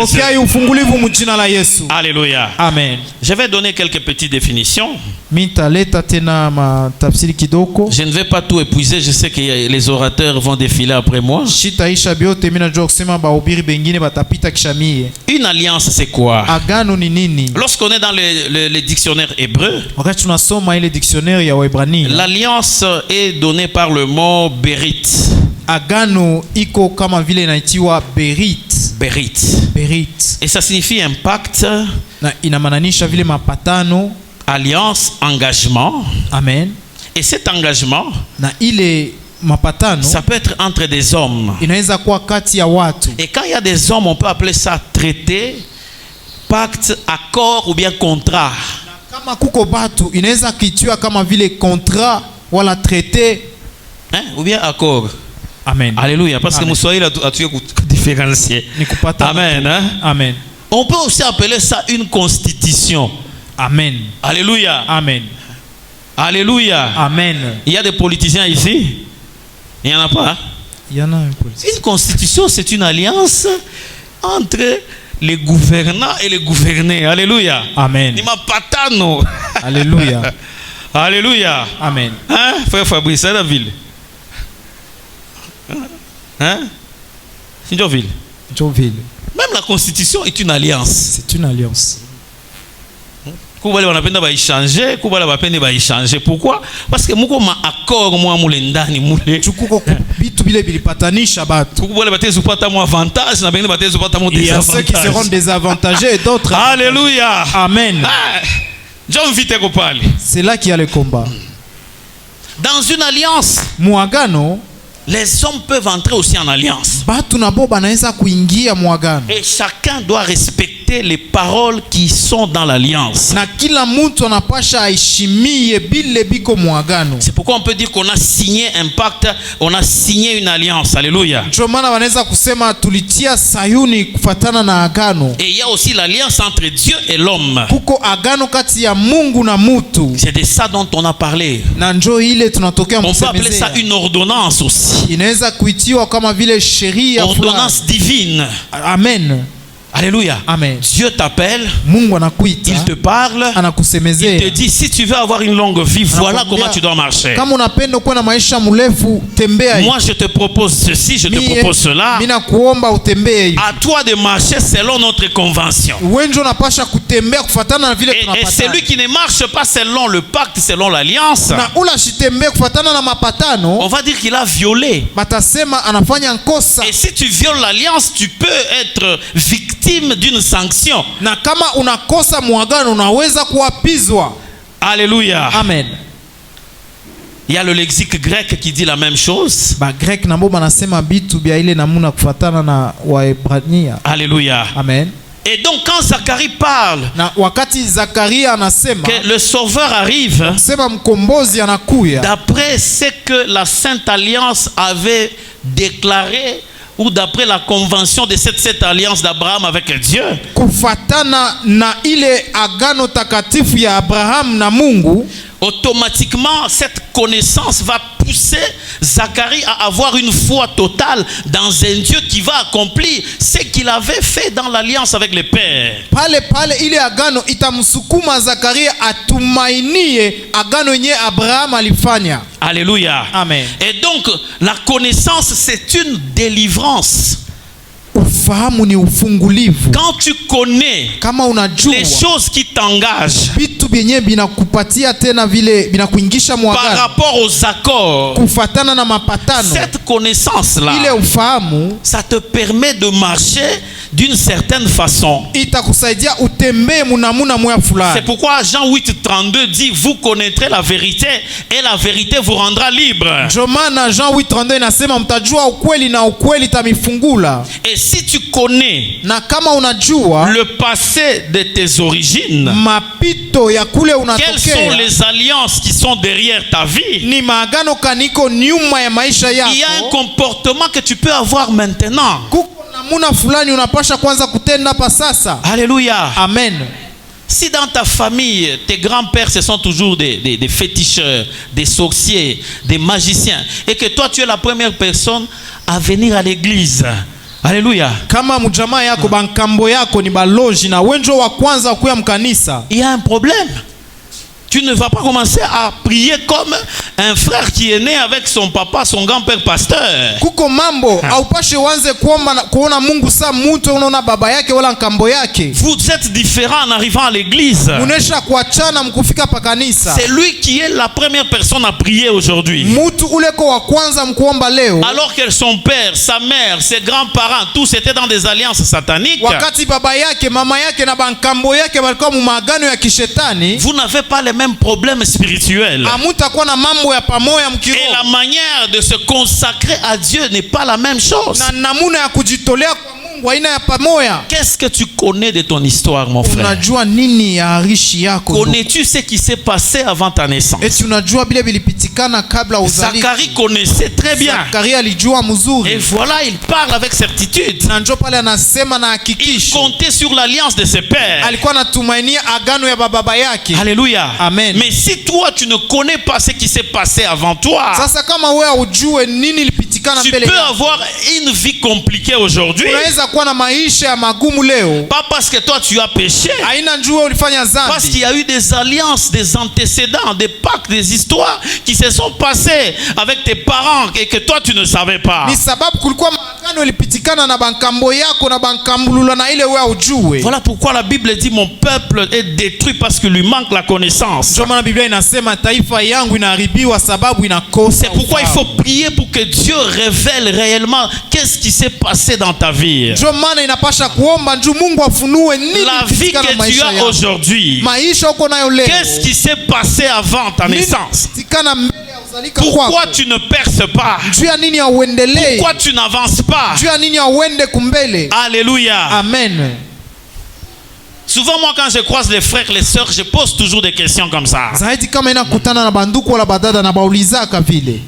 Alléluia. Amen. Je vais donner quelques petites définitions. Je ne vais pas tout épuiser, je sais que les orateurs vont défiler après moi. Une alliance, c'est quoi? Lorsqu'on est dans le dictionnaire hébreu, l'alliance est donnée par le mot berit. Berit. Et ça signifie un pacte, alliance, engagement. Amen. Et cet engagement, ça peut être entre des hommes. Et quand il y a des hommes, on peut appeler ça traité, pacte, accord ou bien contrat. Hein? Ou bien accord. Amen. Alléluia. Parce que Moussaïl a tué différencier. Amen. Hein? Amen. On peut aussi appeler ça une constitution. Amen. Alléluia. Amen. Alléluia. Amen. Il y a des politiciens ici? Il n'y en a pas? Il y en a un politicien. Une constitution, c'est une alliance entre les gouvernants et les gouvernés. Alléluia. Amen. Alléluia. Alléluia. Amen. Hein? Frère Fabrice, c'est la ville. Hein? C'est Joville. Même la constitution est une alliance. C'est une alliance. Pourquoi? Parce que moi accord moi mulendani mule. Il y a ceux qui seront désavantagés et d'autres. Alléluia. Amen. C'est là qu'il y a le combat. Dans une alliance, les hommes peuvent entrer aussi en alliance. Et chacun doit respecter les paroles qui sont dans l'alliance. C'est pourquoi on peut dire qu'on a signé un pacte, on a signé une alliance. Alléluia. Et il y a aussi l'alliance entre Dieu et l'homme. C'est de ça dont on a parlé. On peut appeler ça une ordonnance aussi. Ordonnance divine. Amen. Alléluia. Amen. Dieu t'appelle, il te parle, il te dit si tu veux avoir une longue vie, voilà comment tu dois marcher. Moi je te propose ceci, je te propose cela. À toi de marcher selon notre convention. Et celui qui ne marche pas selon le pacte, selon l'alliance, on va dire qu'il a violé. Et si tu violes l'alliance, tu peux être victime d'une sanction. Alléluia. Amen. Il y a le lexique grec qui dit la même chose. Alléluia. Amen. Et donc quand Zacharie parle que le Sauveur arrive, d'après ce que la Sainte Alliance avait déclaré, ou d'après la convention de cette alliance d'Abraham avec Dieu, automatiquement cette connaissance va pousser Zacharie à avoir une foi totale dans un Dieu qui va accomplir ce qu'il avait fait dans l'alliance avec les pères. Alléluia. Amen. Et donc la connaissance, c'est une délivrance. Quand tu connais les choses qui t'engagent par rapport aux accords, cette connaissance-là, ça te permet de marcher d'une certaine façon. itakusaidia utembee munamuna moya fulani. C'est pourquoi Jean 8:32 dit vous connaîtrez la vérité et la vérité vous rendra libre. Ndio maana Jean 8:32 inasema mtajua ukweli na ukweli itamifungula. Et si tu connais Na kama unajua le passé de tes origines, mapito ya kule quelles sont unatokea, les alliances qui sont derrière ta vie, ni maagano kaniko nyuma ya maisha il y a un yako, comportement que tu peux avoir maintenant. kuko namuna fulani unapasha kwanza kutenda pa sasa. Alléluia. Amen. Si dans ta famille, tes grands-pères, ce sont toujours des féticheurs, des sorciers, des magiciens, et que toi, tu es la première personne à venir à l'église. Alléluia. Kama mjamaa yako bankambo yako ni baloji na wenjo wa kwanza kuya mkanisa, Il y a un problème. Tu ne vas pas commencer à prier comme un frère qui est né avec son papa, son grand-père pasteur. kuko mambo aupashe wanze kuona Mungu saa mtu unaona baba yake wala nkambo yake. Vous êtes différents en arrivant à l'église. Munesha kuachana mkufika pa kanisa. C'est lui qui est la première personne à prier aujourd'hui. Mutu uleko wa kwanza mkuomba leo. Alors que son père, sa mère, ses grands-parents, tous étaient dans des alliances sataniques. Wakati baba yake, mama yake na bankambo yake walikuwa mu maagano ya kishetani, Vous n'avez pas les mêmes problèmes spirituels. amutakuwa na mambo ya pamoja mkiroho. Et la manière de se consacrer à Dieu n'est pas la même chose. Na namuna ya kujitolea kwa Mungu aina ya pamoja. Qu'est-ce que tu connais de ton histoire, mon frère? Unajua nini ya harishi yako? Connais-tu ce qui s'est passé avant ta naissance? Eti unajua bile bilipitikana kabla uzaliki. Zacharie connaissait très bien. Zakaria alijua Et mzuri. voilà, il parle avec certitude. Na njoo pale anasema na Il hakikisho. comptait sur l'alliance de ses pères. Alikuwa anatumainia agano ya baba yake. Alléluia. Amen. Mais si toi, tu ne connais pas ce qui s'est passé avant toi, Sasa kama wewe ujue nini ilipitikana tu mbele peux yako, avoir une vie compliquée aujourd'hui. unaweza kuwa na maisha ya magumu leo. Pas parce que toi, tu as péché. Haina njua ulifanya Parce qu'il dhambi. y a eu des alliances, des antécédents, des pactes, des histoires qui se sont passées avec tes parents et que toi tu ne savais pas. Ni sababu kulikuwa maagano ilipitikana na bankambo yako na bankambulula na ile wewe ujue. Voilà pourquoi la Bible dit mon peuple est détruit parce que lui manque la connaissance. Ndio maana Biblia inasema taifa yangu inaharibiwa sababu inakosa. C'est pourquoi il ufahamu. faut prier pour que Dieu révèle réellement qu'est-ce qui s'est passé dans ta vie. Ndio maana inapasha kuomba njoo Mungu afunue nini La vie ilipitikana que tu maisha as yako. aujourd'hui. Maisha uko nayo leo. Qu'est-ce qui s'est passé avant ta Nini naissance? ilipitikana mbele ya uzalika Pourquoi kwako? tu ne perces pas? Juu ya nini hauendelee? Pourquoi tu n'avances pas? Juu ya nini hauende kumbele? Alléluia. Amen. Souvent, moi, quand je croise les frères, les sœurs, je pose toujours des questions comme ça. Zaidi kama inakutana na banduku wala badada na baulizaka vile.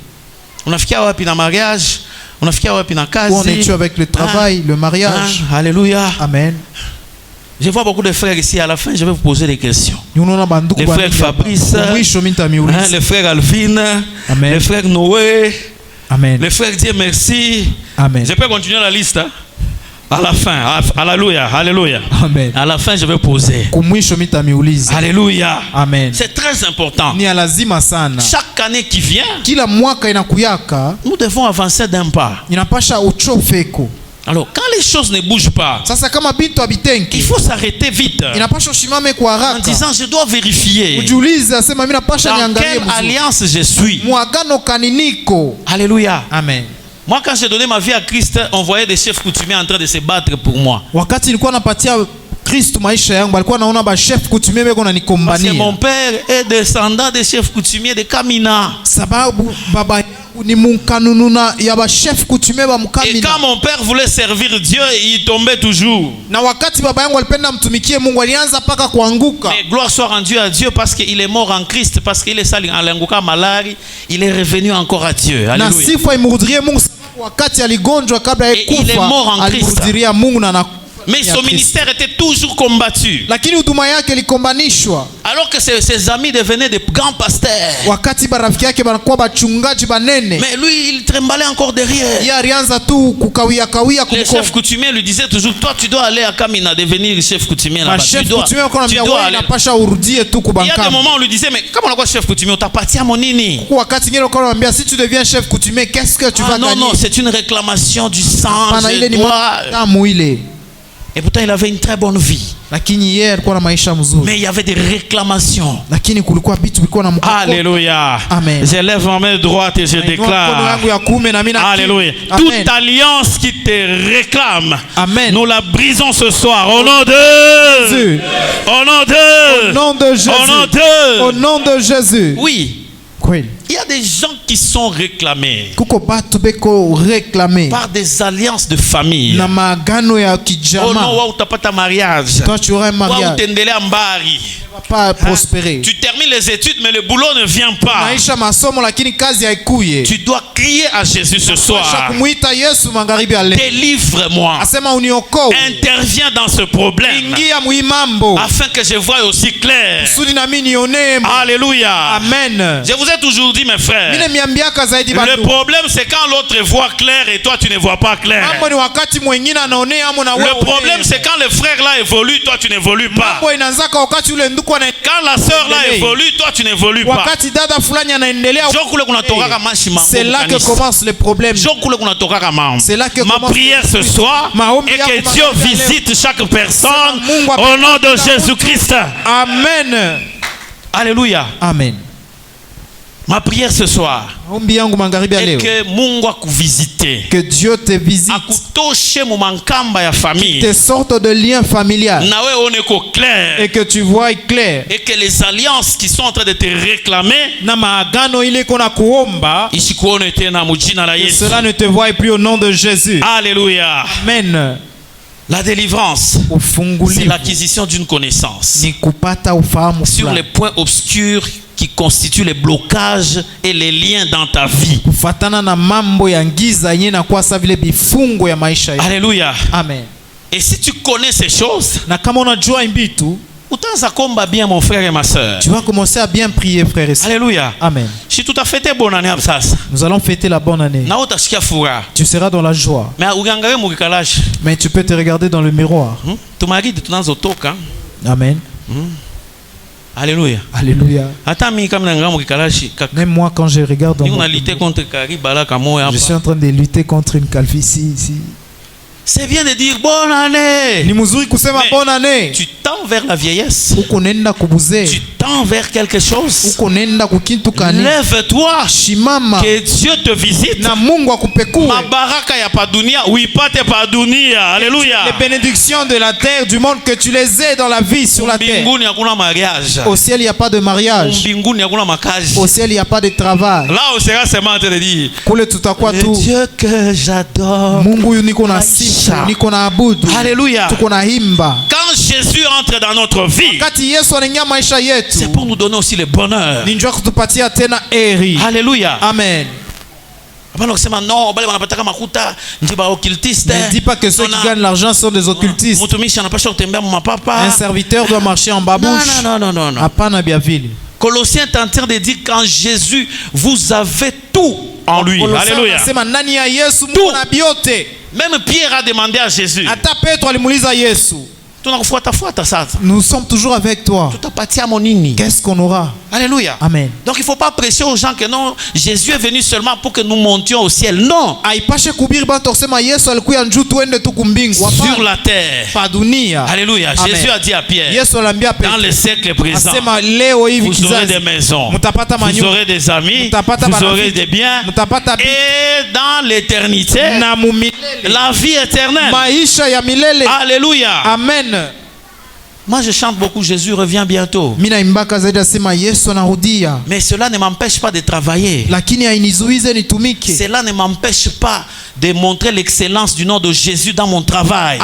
Unafikia wapi na mariage? Unafikia wapi na kazi? On est avec le travail, le mariage. Alléluia. Amen. Je vois beaucoup de frères ici. À la fin, je vais vous poser des questions. Unaona banduku Les frères Fabrice, mwisho mimi nitamiuliza. les frères Alvin, Amen. les frères Noé, Amen. les frères Dieu merci. Amen. Je peux continuer la liste. Hein? À la fin, alléluia, alléluia. Amen. À la fin, je vais poser. Kumwisho mimi nitamiuliza. Alléluia. Amen. C'est très important. Ni lazima sana. Chaque année qui vient, Kila mwaka inakuyaka, nous devons avancer d'un pas. inapasha uchofeko. Alors, quand les choses ne bougent pas, Sasa kama bintu abitenki, il faut s'arrêter vite inapasha ushimame kwa en haraka. disant je dois vérifier Ujiulize asema mimi napasha dans niangalie quelle mzuri. alliance je suis. Mwagano kaniniko. Alléluia. Amen. Moi, quand j'ai donné ma vie à Christ, on voyait des chefs coutumiers en train de se battre pour moi. Wakati nilikuwa napatia Kristo maisha yangu, alikuwa naona ba chef kutumie beko Parce que nanikombania. mon père est descendant des chefs coutumiers de Kamina. Sababu baba yangu ni munkanununa ya ba chef kutumie ba Et mkamina. quand mon père voulait servir Dieu, il tombait toujours. Na wakati baba yangu alipenda mtumikie Mungu, alianza paka kuanguka. Mais gloire soit rendue à Dieu parce qu'il est mort en Christ, parce qu'il est sali alanguka malari, il est revenu encore à Dieu. Na Alléluia. sifa imrudie Mungu sababu wakati aligonjwa kabla ya Et il est mort en kufa Christ. alimrudiria Mungu na anakufa. Mais son ministère était toujours combattu. Lakini huduma yake ilikombanishwa. Alors que ses amis devenaient de grands pasteurs. Wakati barafiki yake banakuwa bachungaji banene. Mais lui, il tremblait encore derrière. Yeye alianza tu kukawia kawia Les kumko. chefs coutumiers lui disaient toujours, toi tu dois aller à Kamina devenir chef coutumier Ma là-bas. Tu chef dois, kutumie wako tu anambia dois wewe aller. inapasha urudie tu Il y a des kubankama. moments où on lui disait, mais comment on a chef coutumier, on t'a parti à mon nini? Wakati ngine uko anambia si tu deviens chef coutumier, qu'est-ce que tu vas Non, gagner? non, c'est une réclamation du sang. Pana ile Je ni dois... tamu ile. Et pourtant, il avait une très bonne vie. lakini yeye alikuwa na maisha mzuri. Mais il y avait des réclamations. Lakini kulikuwa vitu vilikuwa na mkoko. Alléluia. Amen. Je lève ma main droite et je déclare. Alléluia. Toute alliance qui te réclame, Amen. nous la brisons ce soir au nom de Jésus. Au nom de Au nom de Jésus. Au nom de Au nom de Jésus. Oui. Kweli. Il y a des gens qui sont réclamés Kuko batu beko réclamer par des alliances de famille. na maagano ya Oh kijama. non, wa utapata mariage. Toi tu auras un Wa mariage. utendelea mbari. Tu vas pas prospérer. Tu termines les études mais le boulot ne vient pas. Maisha masomo lakini kazi haikuye. Tu dois crier à Jésus ce Acha soir. kumuita Yesu magharibi ya leo. Délivre-moi. Asema uniokoe. Interviens dans ce problème Ingia muimambo. afin que je voie aussi clair. Kusudi na mimi nione. Alléluia. Amen. Je vous ai toujours dit mes frères. Mine miambiaka zaidi bado. Le problème c'est quand l'autre voit clair et toi tu ne vois pas clair. Mambo ni wakati mwingine anaone amo na wewe. Le problème c'est quand le frère là évolue, toi tu n'évolues pas. Mambo inaanzaka wakati ule ndugu ana. Quand la sœur là évolue, toi tu n'évolues pas. Wakati dada fulani anaendelea. C'est là que commence le problème. C'est là que ma commence prière ce soir est que Dieu visite chaque personne au nom de Jésus-Christ. Amen. Alléluia. Amen. Ma prière ce soir est que Mungu akuvisite. Que Dieu te visite. Akutoshe mu mankamba ya famille. Te sorte de lien familial. Na we oneko clair. Et que tu vois clair. Et que les alliances qui sont en train de te réclamer. Na maagano ile kona kuomba. Isikuone tena mu jina la Yesu. Cela ne te voie plus au nom de Jésus. Alléluia. Amen. La délivrance, c'est l'acquisition d'une connaissance sur les points obscurs qui constituent les blocages et les liens dans ta vie. Alléluia. Amen. Et si tu connais ces choses, bien mon frère et ma soeur. Tu vas commencer à bien prier, frère et soeur. Alléluia. Amen. Nous allons fêter la bonne année. Tu seras dans la joie. Mais tu peux te regarder dans le miroir. Amen. Alléluia. Alléluia. Même moi quand je regarde dans je suis en train de lutter contre une calvitie ici. C'est bien de dire bonne année. Bonne année. Tu tends vers la vieillesse. Tu tends vers quelque chose. Lève-toi. Que Dieu te visite. Mabaraka ya padunia uipate padunia. Alléluia. Les bénédictions de la terre, du monde, que tu les aies dans la vie sur la terre. Au ciel, il n'y a pas de mariage. Au ciel, il n'y a pas de travail. Là, on sera seulement en train de dire le Dieu que j'adore. Alléluia. Quand Jésus entre dans notre vie, c'est pour nous donner aussi le bonheur. Alléluia. Amen. Ne dis pas que ceux qui gagnent l'argent sont des occultistes. Un serviteur doit marcher en babouche. Non. Colossiens est en train de dire qu'en Jésus, vous avez tout en lui. Alléluia. Tout. Même Pierre a demandé à Jésus. Nous sommes toujours avec toi. Qu'est-ce qu'on aura? Alléluia. Amen. Donc il ne faut pas prêcher aux gens que non, Jésus est venu seulement pour que nous montions au ciel. Non. Sur la terre. Alléluia. Amen. Jésus a dit à Pierre, dans le siècle présent, vous aurez des maisons, vous aurez des amis, vous aurez des biens, et dans l'éternité, la vie éternelle. Alléluia. Amen. Moi je chante beaucoup, Jésus revient bientôt. Mais cela ne m'empêche pas de travailler. Cela ne m'empêche pas de montrer l'excellence du nom de Jésus dans mon travail.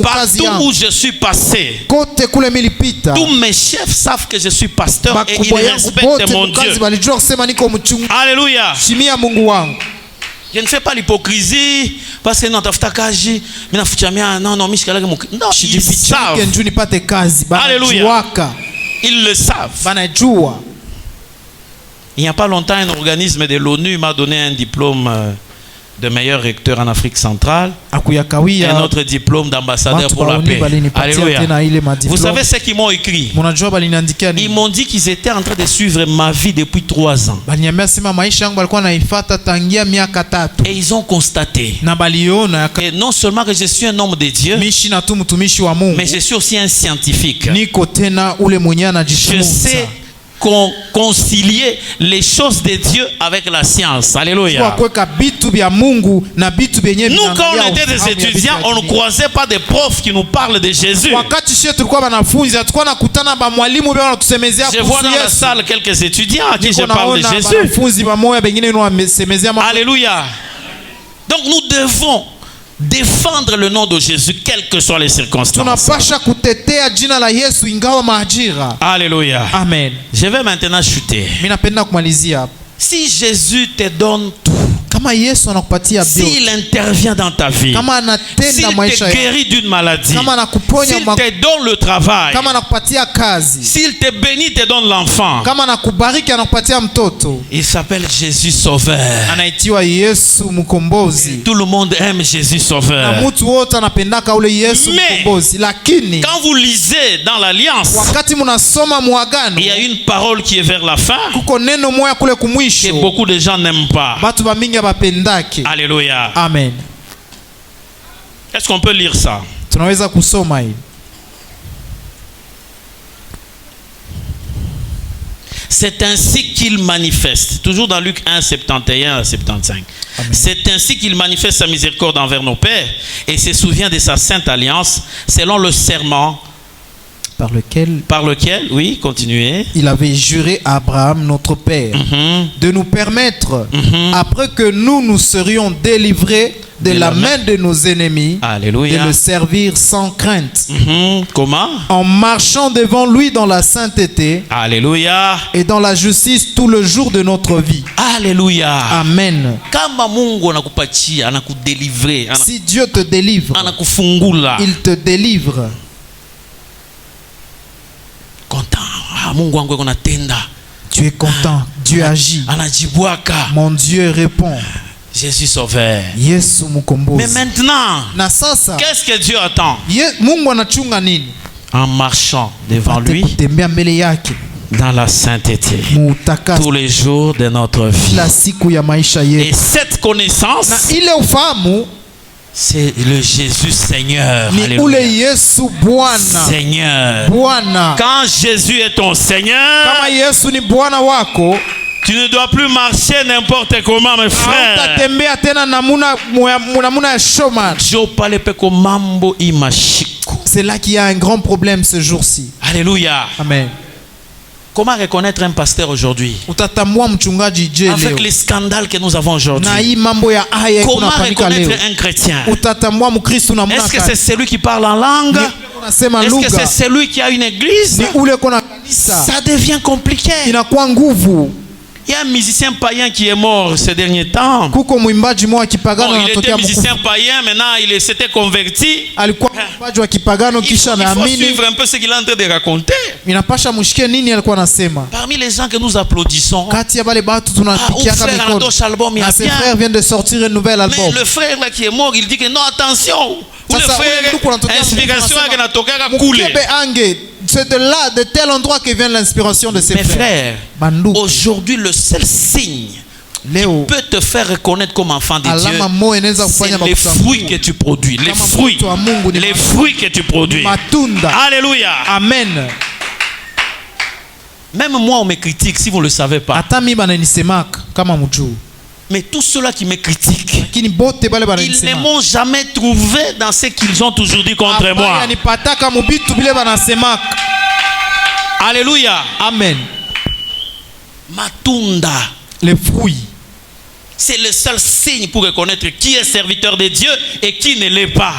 Partout où je suis passé, tous mes chefs savent que je suis pasteur et ils respectent mon Dieu. Alléluia. Je ne fais pas l'hypocrisie parce que non, ils savent. Alléluia. Ils le savent. Il n'y a pas longtemps, un organisme de l'ONU m'a donné un diplôme de meilleur recteur en Afrique centrale, un autre diplôme d'ambassadeur pour la paix. Alléluia. Vous savez ce qu'ils m'ont écrit? Ils m'ont dit qu'ils étaient en train de suivre ma vie depuis 3 ans. Et ils ont constaté que non seulement que je suis un homme de Dieu, mais je suis aussi un scientifique. Je sais concilier les choses de Dieu avec la science. Alléluia. Nous, quand on était des étudiants, on ne croisait pas des profs qui nous parlent de Jésus. Je vois dans la salle quelques étudiants à qui je parle de Jésus. Alléluia. Donc nous devons défendre le nom de Jésus, quelles que soient les circonstances. Alléluia. Amen. Je vais maintenant chuter. Si Jésus te donne tout, s'il intervient dans ta vie, s'il te guérit d'une maladie, s'il te donne le travail, s'il te bénit, te donne l'enfant, il s'appelle Jésus Sauveur. Tout le monde aime Jésus Sauveur. Mais quand vous lisez dans l'Alliance, il y a une parole qui est vers la fin que beaucoup de gens n'aiment pas. Alléluia. Amen. Est-ce qu'on peut lire ça? C'est ainsi qu'il manifeste, toujours dans Luc 1, 71 à 75. Amen. C'est ainsi qu'il manifeste sa miséricorde envers nos pères et se souvient de sa sainte alliance selon le serment par lequel, oui, continuez. Il avait juré à Abraham, notre père, de nous permettre, après que nous serions délivrés de la main de nos ennemis, Alléluia, de le servir sans crainte. Comment? En marchant devant lui dans la sainteté, Alléluia, et dans la justice tout le jour de notre vie. Alléluia. Amen. Si Dieu te délivre, il te délivre. Tu es content, Dieu agit. Mon Dieu répond. Jésus Sauveur. Mais maintenant, qu'est-ce que Dieu attend? En marchant devant lui dans la sainteté tous les jours de notre vie. Et cette connaissance, c'est le Jésus Seigneur. Alléluia. Seigneur. Quand Jésus est ton Seigneur, tu ne dois plus marcher n'importe comment, mes frères. C'est là qu'il y a un grand problème ce jour-ci. Alléluia. Amen. Comment reconnaître un pasteur aujourd'hui? Avec les scandales que nous avons aujourd'hui. Comment reconnaître un chrétien? Est-ce que c'est celui qui parle en langue? Est-ce que c'est celui qui a une église? Ça devient compliqué. Il y a un musicien païen qui est mort ces derniers temps. Bon, il était musicien païen, maintenant il s'était converti. Il faut suivre un peu ce qu'il est en train de raconter. Parmi les gens que nous applaudissons, frère vient de sortir un nouvel album. Mais le frère là qui est mort, il dit que non, attention. Le frère, inspiration a coulé. C'est de tel endroit que vient l'inspiration de ces frères. Aujourd'hui, le seul signe qui peut te faire reconnaître comme enfant de Dieu, c'est les fruits que tu produis. Les fruits que tu produis. Alléluia. Amen. Même moi, on me critique si vous ne le savez pas. Mais tous ceux-là qui me critiquent, ils ne m'ont jamais trouvé dans ce qu'ils ont toujours dit contre moi. Alléluia. Amen. Matunda. Les fruits. C'est le seul signe pour reconnaître qui est serviteur de Dieu et qui ne l'est pas.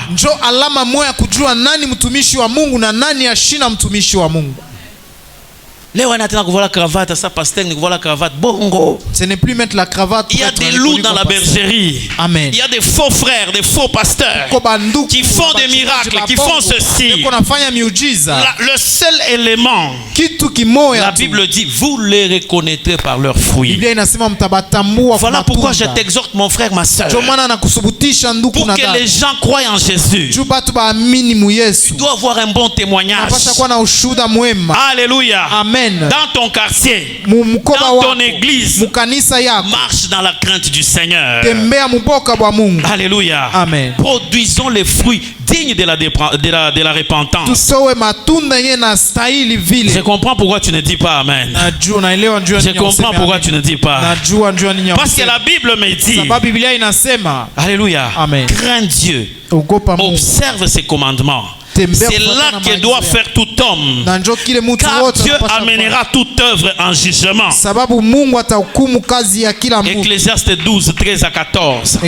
Ce n'est plus mettre la cravate. Il y a des loups dans la bergerie. Amen. Il y a des faux frères, des faux pasteurs qui font des miracles, qui font ceci. Le seul élément, la Bible dit, vous les reconnaîtrez par leurs fruits. Voilà pourquoi je t'exhorte, mon frère, ma soeur, pour que les gens croient en Jésus. Tu dois avoir un bon témoignage. Alléluia. Amen. Dans ton quartier, dans ton église, marche dans la crainte du Seigneur. Alléluia. Amen. Produisons les fruits dignes de la repentance. Je comprends pourquoi tu ne dis pas Amen. Je comprends pourquoi tu ne dis pas. Parce que la Bible me dit, Alléluia, Amen. Crains Dieu, observe ses commandements. C'est là que doit faire tout homme, car Dieu amènera toute œuvre en jugement. Ecclésiaste 12, 13 à 14.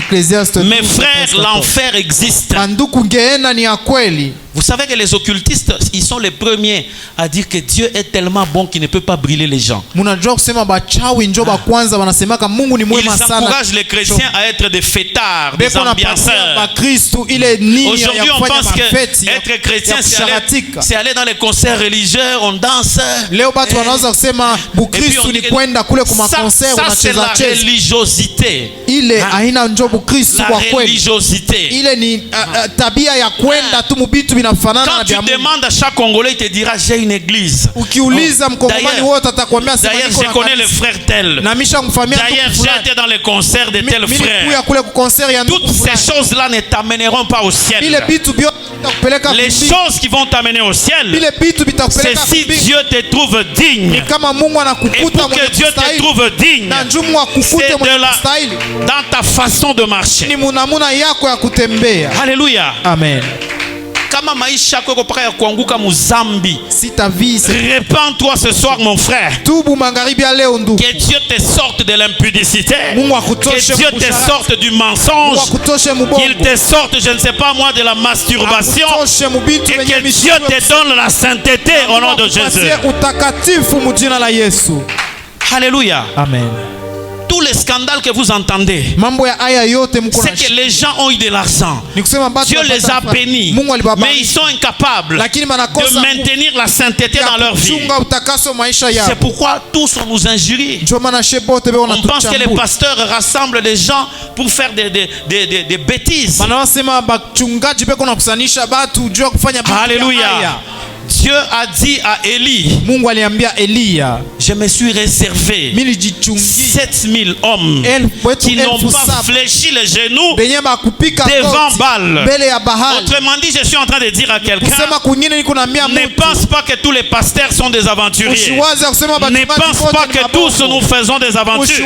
Mes frères, l'enfer existe. Vous savez que les occultistes, ils sont les premiers à dire que Dieu est tellement bon qu'il ne peut pas brûler les gens. Ils encouragent les chrétiens à être des fêtards, des ambianceurs. Aujourd'hui, on pense que être chrétien, c'est aller dans les concerts religieux, on danse. Et puis on dit que ça, c'est la religiosité. La religiosité. Quand tu demandes à chaque Congolais, il te dira j'ai une église. D'ailleurs, je connais le frère tel. D'ailleurs, j'ai été dans les concerts de tel frère. Toutes ces choses-là ne t'amèneront pas au ciel. Les choses qui vont t'amener au ciel, c'est si Dieu te trouve digne. Et pour que Dieu te trouve digne, c'est dans ta façon de marcher. Alléluia. Amen. Si ta vie, répands-toi ce soir, mon frère. Que Dieu te sorte de l'impudicité. Que Dieu te sorte du mensonge. Qu'il te sorte, je ne sais pas moi, de la masturbation. Et que Dieu te donne la sainteté au nom de Jésus. Alléluia. Amen. Tous les scandales que vous entendez, c'est que les gens ont eu de l'argent. Dieu les a bénis, mais ils sont incapables de maintenir la sainteté dans leur vie. C'est pourquoi tous on nous injurie. On pense que les pasteurs rassemblent des gens pour faire des bêtises. Alléluia. Dieu a dit à Élie, je me suis réservé 7000 hommes qui n'ont pas fléchi les genoux devant Baal. Autrement dit, je suis en train de dire à quelqu'un, ne pense pas que tous les pasteurs sont des aventuriers. Ne pense pas que tous nous faisons des aventures.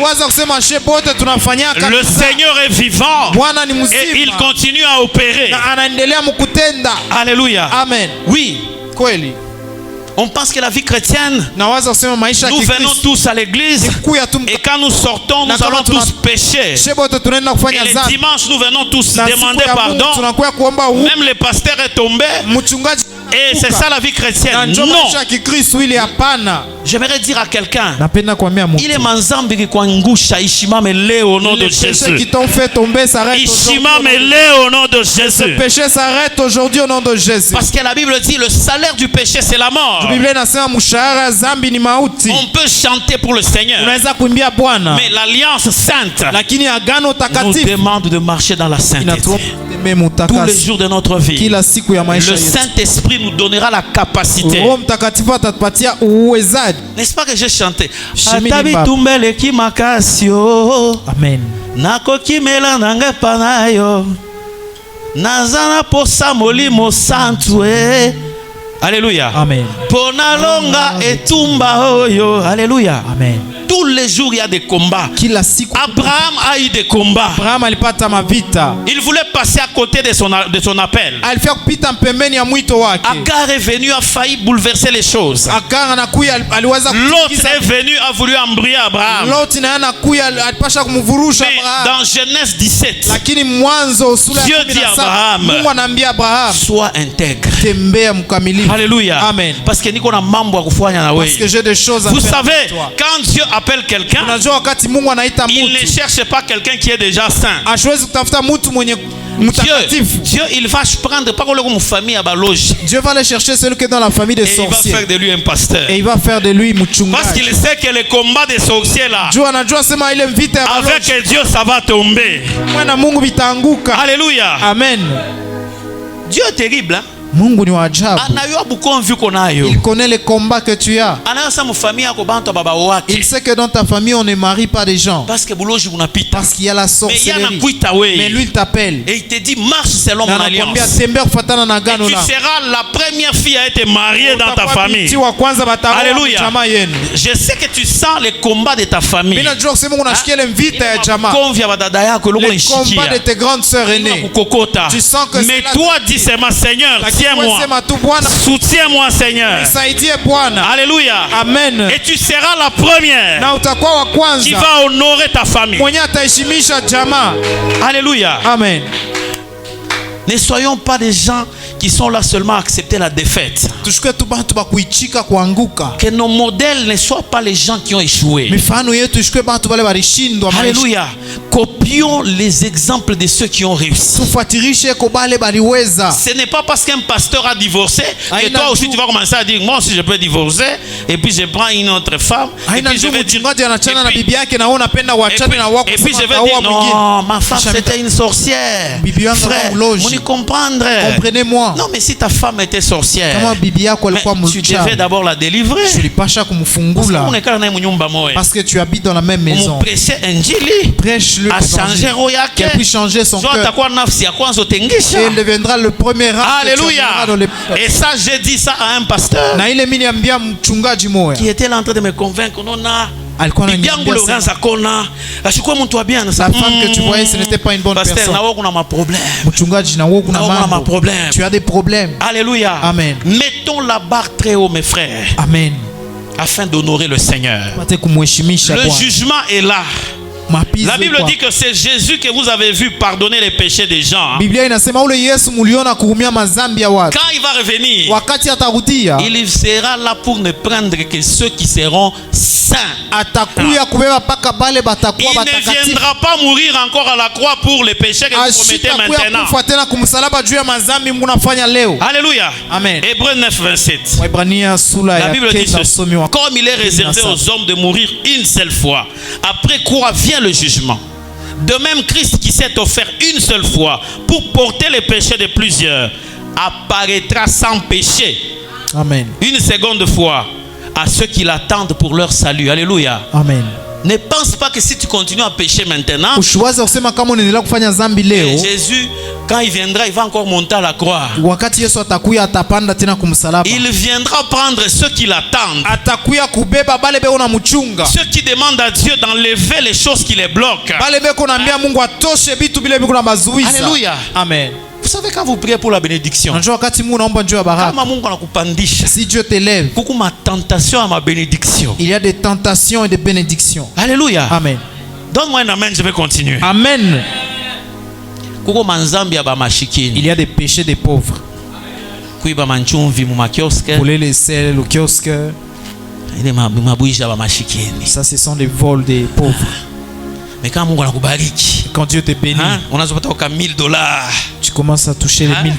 Le Seigneur est vivant et il continue à opérer. Alléluia. Amen. Oui. On pense que la vie chrétienne, nous venons tous à l'église et quand nous sortons, nous allons tous pécher. Et les dimanches, nous venons tous demander pardon. Même le pasteur est tombé. Et c'est ça la vie chrétienne. Non. J'aimerais dire à quelqu'un, il est manzambi qui kwangusha ishimame leo au nom de Jésus. Ishimame leo au nom de Jésus. Le péché s'arrête aujourd'hui au nom de Jésus. Parce que la Bible dit le salaire du péché c'est la mort. On peut chanter pour le Seigneur. Mais l'alliance sainte nous demande de marcher dans la sainteté. Tous les jours de notre vie, le Saint-Esprit nous donnera la capacité. N'est-ce pas que j'ai chanté? Amen. Alléluia. Amen. Alléluia. Amen. tous les jours il y a des combats. Abraham a eu des combats. Il voulait passer à côté de son appel. Agar est venu, a failli bouleverser les choses. L'autre est venu, a voulu embrouiller Abraham. Mais dans Genèse 17, Dieu dit à Abraham, sois intègre. Alléluia. Amen. Parce que j'ai des choses à faire. Vous savez, quand Dieu appelle quelqu'un, il ne cherche pas quelqu'un qui est déjà saint. Dieu, il va prendre pas comme famille à Baloge. Dieu va aller chercher celui qui est dans la famille des sorciers. Il va faire de lui un pasteur. Et il va faire de lui mchungaji. Parce qu'il sait que le combat des sorciers là, avec Dieu ça va tomber. Alléluia. Amen. Dieu est terrible, hein? Mungu ni wa ajabu. Il connaît les combats que tu as. Il sait que dans ta famille on ne marie pas des gens. Parce qu'il y a la sorcellerie. Mais lui il t'appelle. Et il te dit marche selon mon alliance. Et tu seras la première fille à être mariée dans ta famille. Alléluia. Je sais que tu sens les combats de ta famille. Les combats de tes grandes sœurs aînées. Tu sens que mais toi dis c'est ma Seigneur. Soutiens-moi. Soutiens-moi, Seigneur. Alléluia. Amen. Et tu seras la première qui va honorer ta famille. Alléluia. Amen. Ne soyons pas des gens qui sont là seulement à accepter la défaite. Que nos modèles ne soient pas les gens qui ont échoué. Alléluia. Copions les exemples de ceux qui ont réussi. Ce n'est pas parce qu'un pasteur a divorcé que toi aussi tu vas commencer à dire moi aussi je peux divorcer et puis je prends une autre femme et puis je vais dire non, ma femme c'était une sorcière. Frère, vous ne comprendrez. Comprenez-moi. Non, mais si ta femme était sorcière, tu devais d'abord la délivrer. Parce que tu habites dans la même maison. Prêche-le à changer qui a pu changer son cœur. Et il deviendra le premier rang. Alléluia. Et ça, j'ai dit ça à un pasteur qui était là en train de me convaincre. La femme que tu voyais, ce n'était pas une bonne personne. Tu as des problèmes. Alléluia. Amen. Mettons la barre très haut, mes frères. Amen. Afin d'honorer le Seigneur. Le jugement est là. La Bible dit que c'est Jésus que vous avez vu pardonner les péchés des gens. Quand il va revenir, il sera là pour ne prendre que ceux qui seront saints. Il ne viendra pas mourir encore à la croix pour les péchés que vous commettez maintenant. Alléluia. Amen. Hébreux 9, 27. La Bible dit ceci. Comme il est réservé aux hommes de mourir une seule fois, après quoi vient le jugement. De même, Christ qui s'est offert une seule fois pour porter les péchés de plusieurs apparaîtra sans péché. Amen. Une seconde fois à ceux qui l'attendent pour leur salut. Alléluia. Amen. Ne pense pas que si tu continues à pécher maintenant, Jésus, quand il viendra, il va encore monter à la croix. Il viendra prendre ceux qui l'attendent. Ceux qui demandent à Dieu d'enlever les choses qui les bloquent. Alléluia. Amen. Vous savez, quand vous priez pour la bénédiction, si Dieu t'élève, il y a des tentations et des bénédictions. Alléluia. Amen. Donne-moi un amen, je vais continuer. Amen. Il y a des péchés des pauvres. Voler les sels au kiosque. Ça, ce sont des vols des pauvres. Mais quand Dieu te bénit, tu commences à toucher les $1000.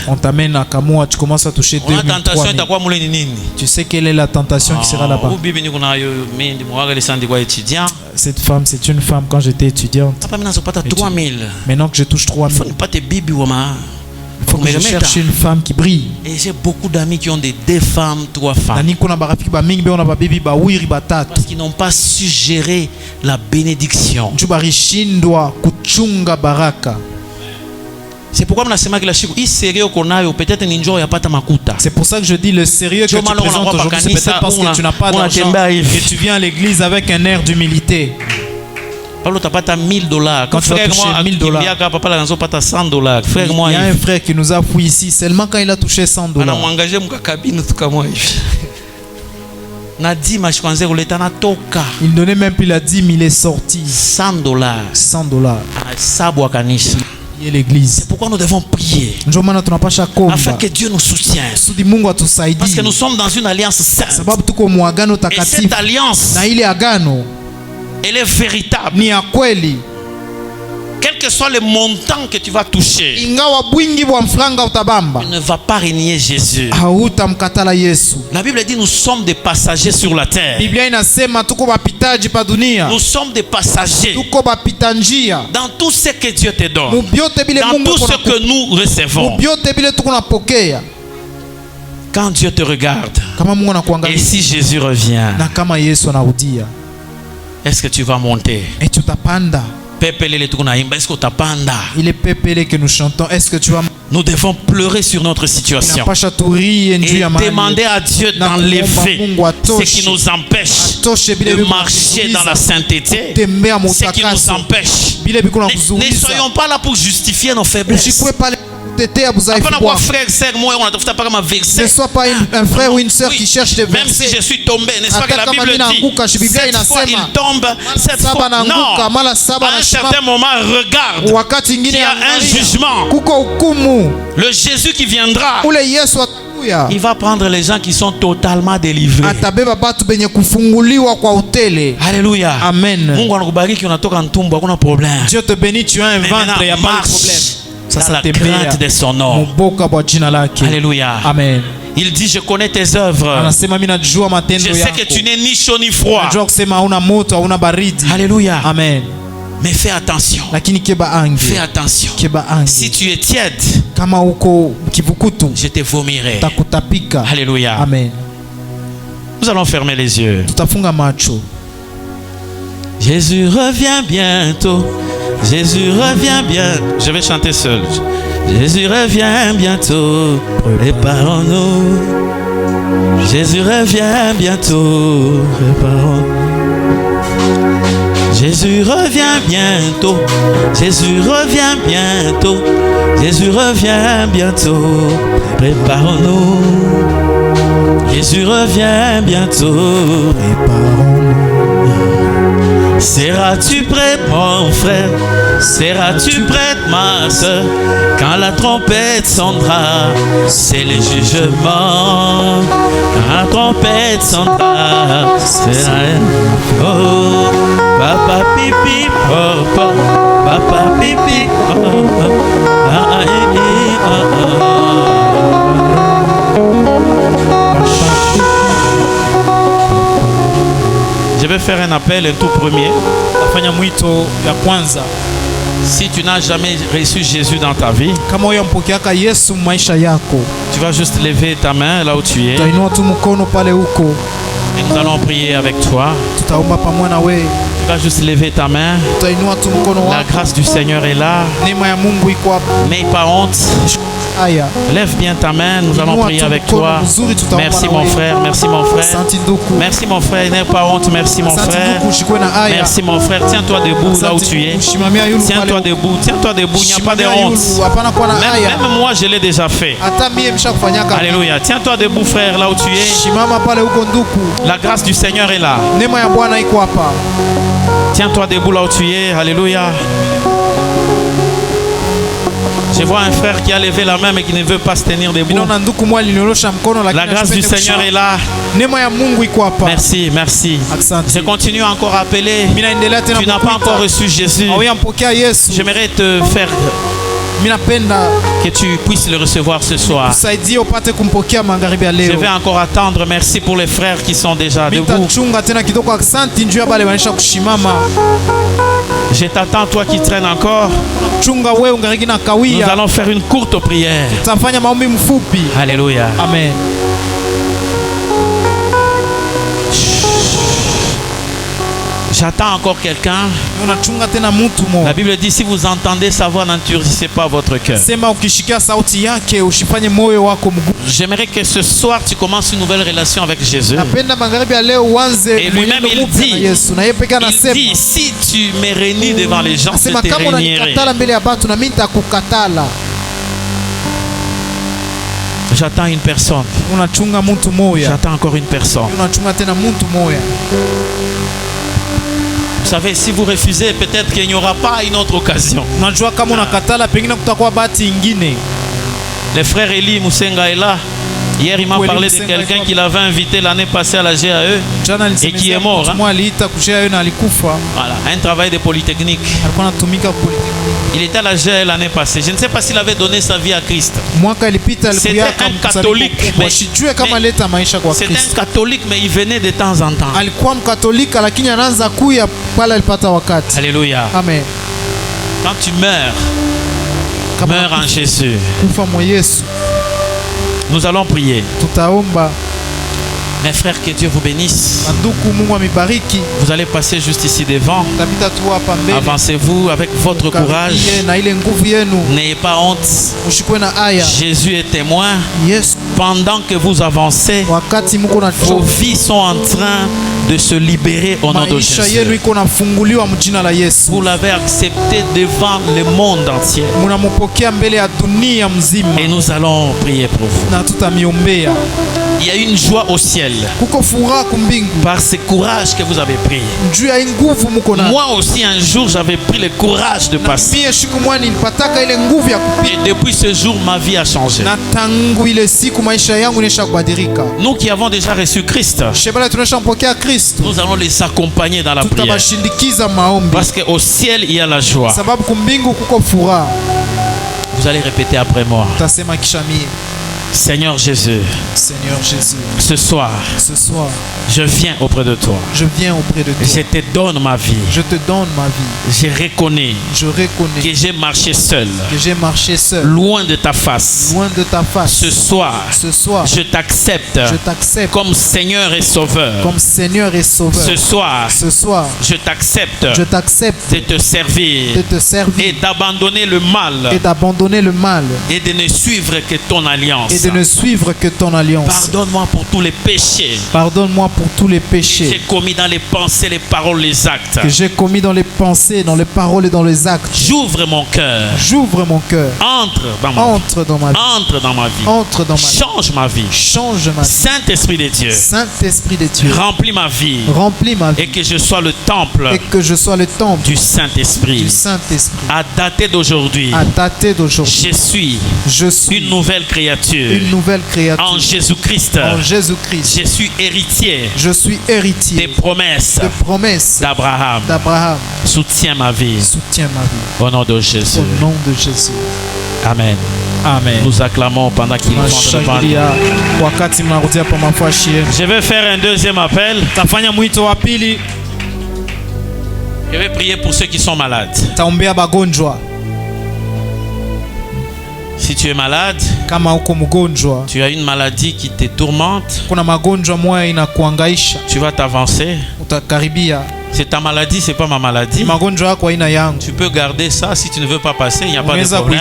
On t'amène à Kamoa, tu commences à toucher 2000, 3000. Tu sais quelle est la tentation qui sera là-bas. Cette femme, c'est une femme quand j'étais étudiante. Maintenant que je touche 3000, il faut que je cherche une femme qui brille. Et j'ai beaucoup d'amis qui ont des 2 femmes, 3 femmes. Parce qu'ils n'ont pas su gérer la bénédiction. C'est pourquoi je dis que la chico, sérieux qu'on a, peut-être ninjo ya pata makuta. C'est pour ça que je dis le sérieux que tu présentes aujourd'hui, c'est peut-être parce que tu n'as pas d'argent et tu viens à l'église avec un air d'humilité. Pablo t'as pas $1000. Quand tu vas toucher $1000, papa là pas $100. Frère moi, il y a un frère qui nous a fouillé ici seulement quand il a touché $100. On a engagé mon cabine tout comme moi. Il donnait même plus la dîme, il est sorti. $100. $100. Et l'église. C'est pourquoi nous devons prier. Afin que Dieu nous soutienne. Parce que nous sommes dans une alliance sainte. Et cette alliance, elle est véritable. Quel que soit le montant que tu vas toucher, tu ne vas pas régner Jésus. La Bible dit nous sommes des passagers sur la terre. Nous sommes des passagers dans tout ce que Dieu te donne, dans tout ce que nous recevons. Quand Dieu te regarde et si Jésus revient, est-ce que tu vas monter? Il est pépélé que nous chantons. Est-ce que tu vas... Nous devons pleurer sur notre situation et demander à Dieu d'enlever ce qui nous empêche de marcher dans la sainteté, ce qui nous empêche. Ne soyons pas là pour justifier nos faiblesses. Ne sois pas un frère ou une soeur qui cherche des versets. Même si je suis tombé, n'est-ce pas que la Bible dit cette fois il tombe, cette fois non. À un certain moment, regarde, il y a un jugement. Le Jésus qui viendra, il va prendre les gens qui sont totalement délivrés. Alléluia. Amen. Dieu te bénit, tu as un ventre, il n'y a pas de problème. Ça, dans la crainte de son nom. Alléluia. Amen. Il dit je connais tes œuvres. Je sais que tu n'es ni chaud ni froid. Alléluia. Amen. Mais fais attention. Fais attention. Si tu es tiède, je te vomirai. Alléluia. Amen. Nous allons fermer les yeux. Jésus revient bientôt. Jésus revient bientôt. Je vais chanter seul. Jésus revient bientôt. Préparons-nous. Jésus revient bientôt. Préparons-nous. Jésus revient bientôt. Jésus revient bientôt. Jésus revient bientôt. Préparons-nous. Jésus revient bientôt. Préparons-nous. Seras-tu prêt, mon frère? Seras-tu prête, ma soeur? Quand la trompette sonnera, c'est le jugement. Quand la trompette sonnera, c'est la... Oh, papa pipi, papa, papa pipi, papa, Je vais faire un appel, un tout premier. Si tu n'as jamais reçu Jésus dans ta vie, tu vas juste lever ta main là où tu es. Et nous allons prier avec toi. Tu vas juste lever ta main. La grâce du Seigneur est là. N'aie pas honte. Lève bien ta main, nous allons prier avec toi. Merci mon frère, merci mon frère. Merci mon frère, n'aie pas honte, merci mon frère. Merci mon frère, tiens-toi debout là où tu es. Tiens-toi debout, il n'y a pas de honte. Même moi je l'ai déjà fait. Alléluia, tiens-toi debout frère là où tu es. La grâce du Seigneur est là. Tiens-toi debout là où tu es, alléluia. Je vois un frère qui a levé la main mais qui ne veut pas se tenir debout. La grâce du Seigneur est là. Merci, merci. Je continue encore à appeler. Tu n'as pas encore reçu Jésus. J'aimerais te faire que tu puisses le recevoir ce soir. Je vais encore attendre. Merci pour les frères qui sont déjà debout. Je t'attends, toi qui traînes encore. Nous allons faire une courte prière. Alléluia. Amen. J'attends encore quelqu'un. La Bible dit si vous entendez sa voix, n'endurcissez pas votre cœur. J'aimerais que ce soir tu commences une nouvelle relation avec Jésus. Et lui-même il dit si tu me réunis devant les gens, je te réunirai. J'attends une personne. J'attends encore une personne. Vous savez, si vous refusez, peut-être qu'il n'y aura pas une autre occasion. Le frère Eli Moussenga est là. Hier, il m'a parlé de quelqu'un qu'il avait invité l'année passée à la GAE et qui est mort. Hein? Voilà, un travail de polytechnique. Il était à la GAE l'année passée. Je ne sais pas s'il avait donné sa vie à Christ. C'était un catholique. C'était un catholique, mais il venait de temps en temps. Alléluia. Amen. Quand tu meurs en Jésus. Nous allons prier. Mes frères, que Dieu vous bénisse. Vous allez passer juste ici devant. Avancez-vous avec votre courage. N'ayez pas honte. Jésus est témoin. Pendant que vous avancez, vos vies sont en train de se libérer au nom de Jésus. Vous l'avez accepté devant le monde entier. Et nous allons prier pour vous. Il y a une joie au ciel par ce courage que vous avez pris. Moi aussi un jour j'avais pris le courage de passer. Et depuis ce jour ma vie a changé. Nous qui avons déjà reçu Christ, nous allons les accompagner dans la prière. Parce qu'au ciel il y a la joie. Vous allez répéter après moi. Seigneur Jésus, ce soir, je viens auprès de toi. Je te donne ma vie. Je reconnais que j'ai marché seul. Loin de ta face. Ce soir, je t'accepte comme Seigneur et Sauveur. Ce soir, je t'accepte de te servir et d'abandonner le mal et de ne suivre que ton alliance. Pardonne-moi pour tous les péchés. Que j'ai commis dans les pensées, les paroles, les actes. J'ouvre mon cœur. Entre dans ma vie. Change ma vie. Saint-Esprit de Dieu. Remplis ma vie. Et que je sois le temple. Du Saint-Esprit. À dater d'aujourd'hui. Je suis une nouvelle créature. En Jésus-Christ. Je suis héritier. Des promesses d'Abraham. Soutiens ma vie. Au nom de Jésus. Amen. Nous acclamons pendant qu'ils font Je vais faire un deuxième appel. Je vais prier pour ceux qui sont malades. Si tu es malade, tu as une maladie qui te tourmente, tu vas t'avancer. C'est ta maladie, c'est pas ma maladie. Tu peux garder ça si tu ne veux pas passer, il n'y a pas de problème.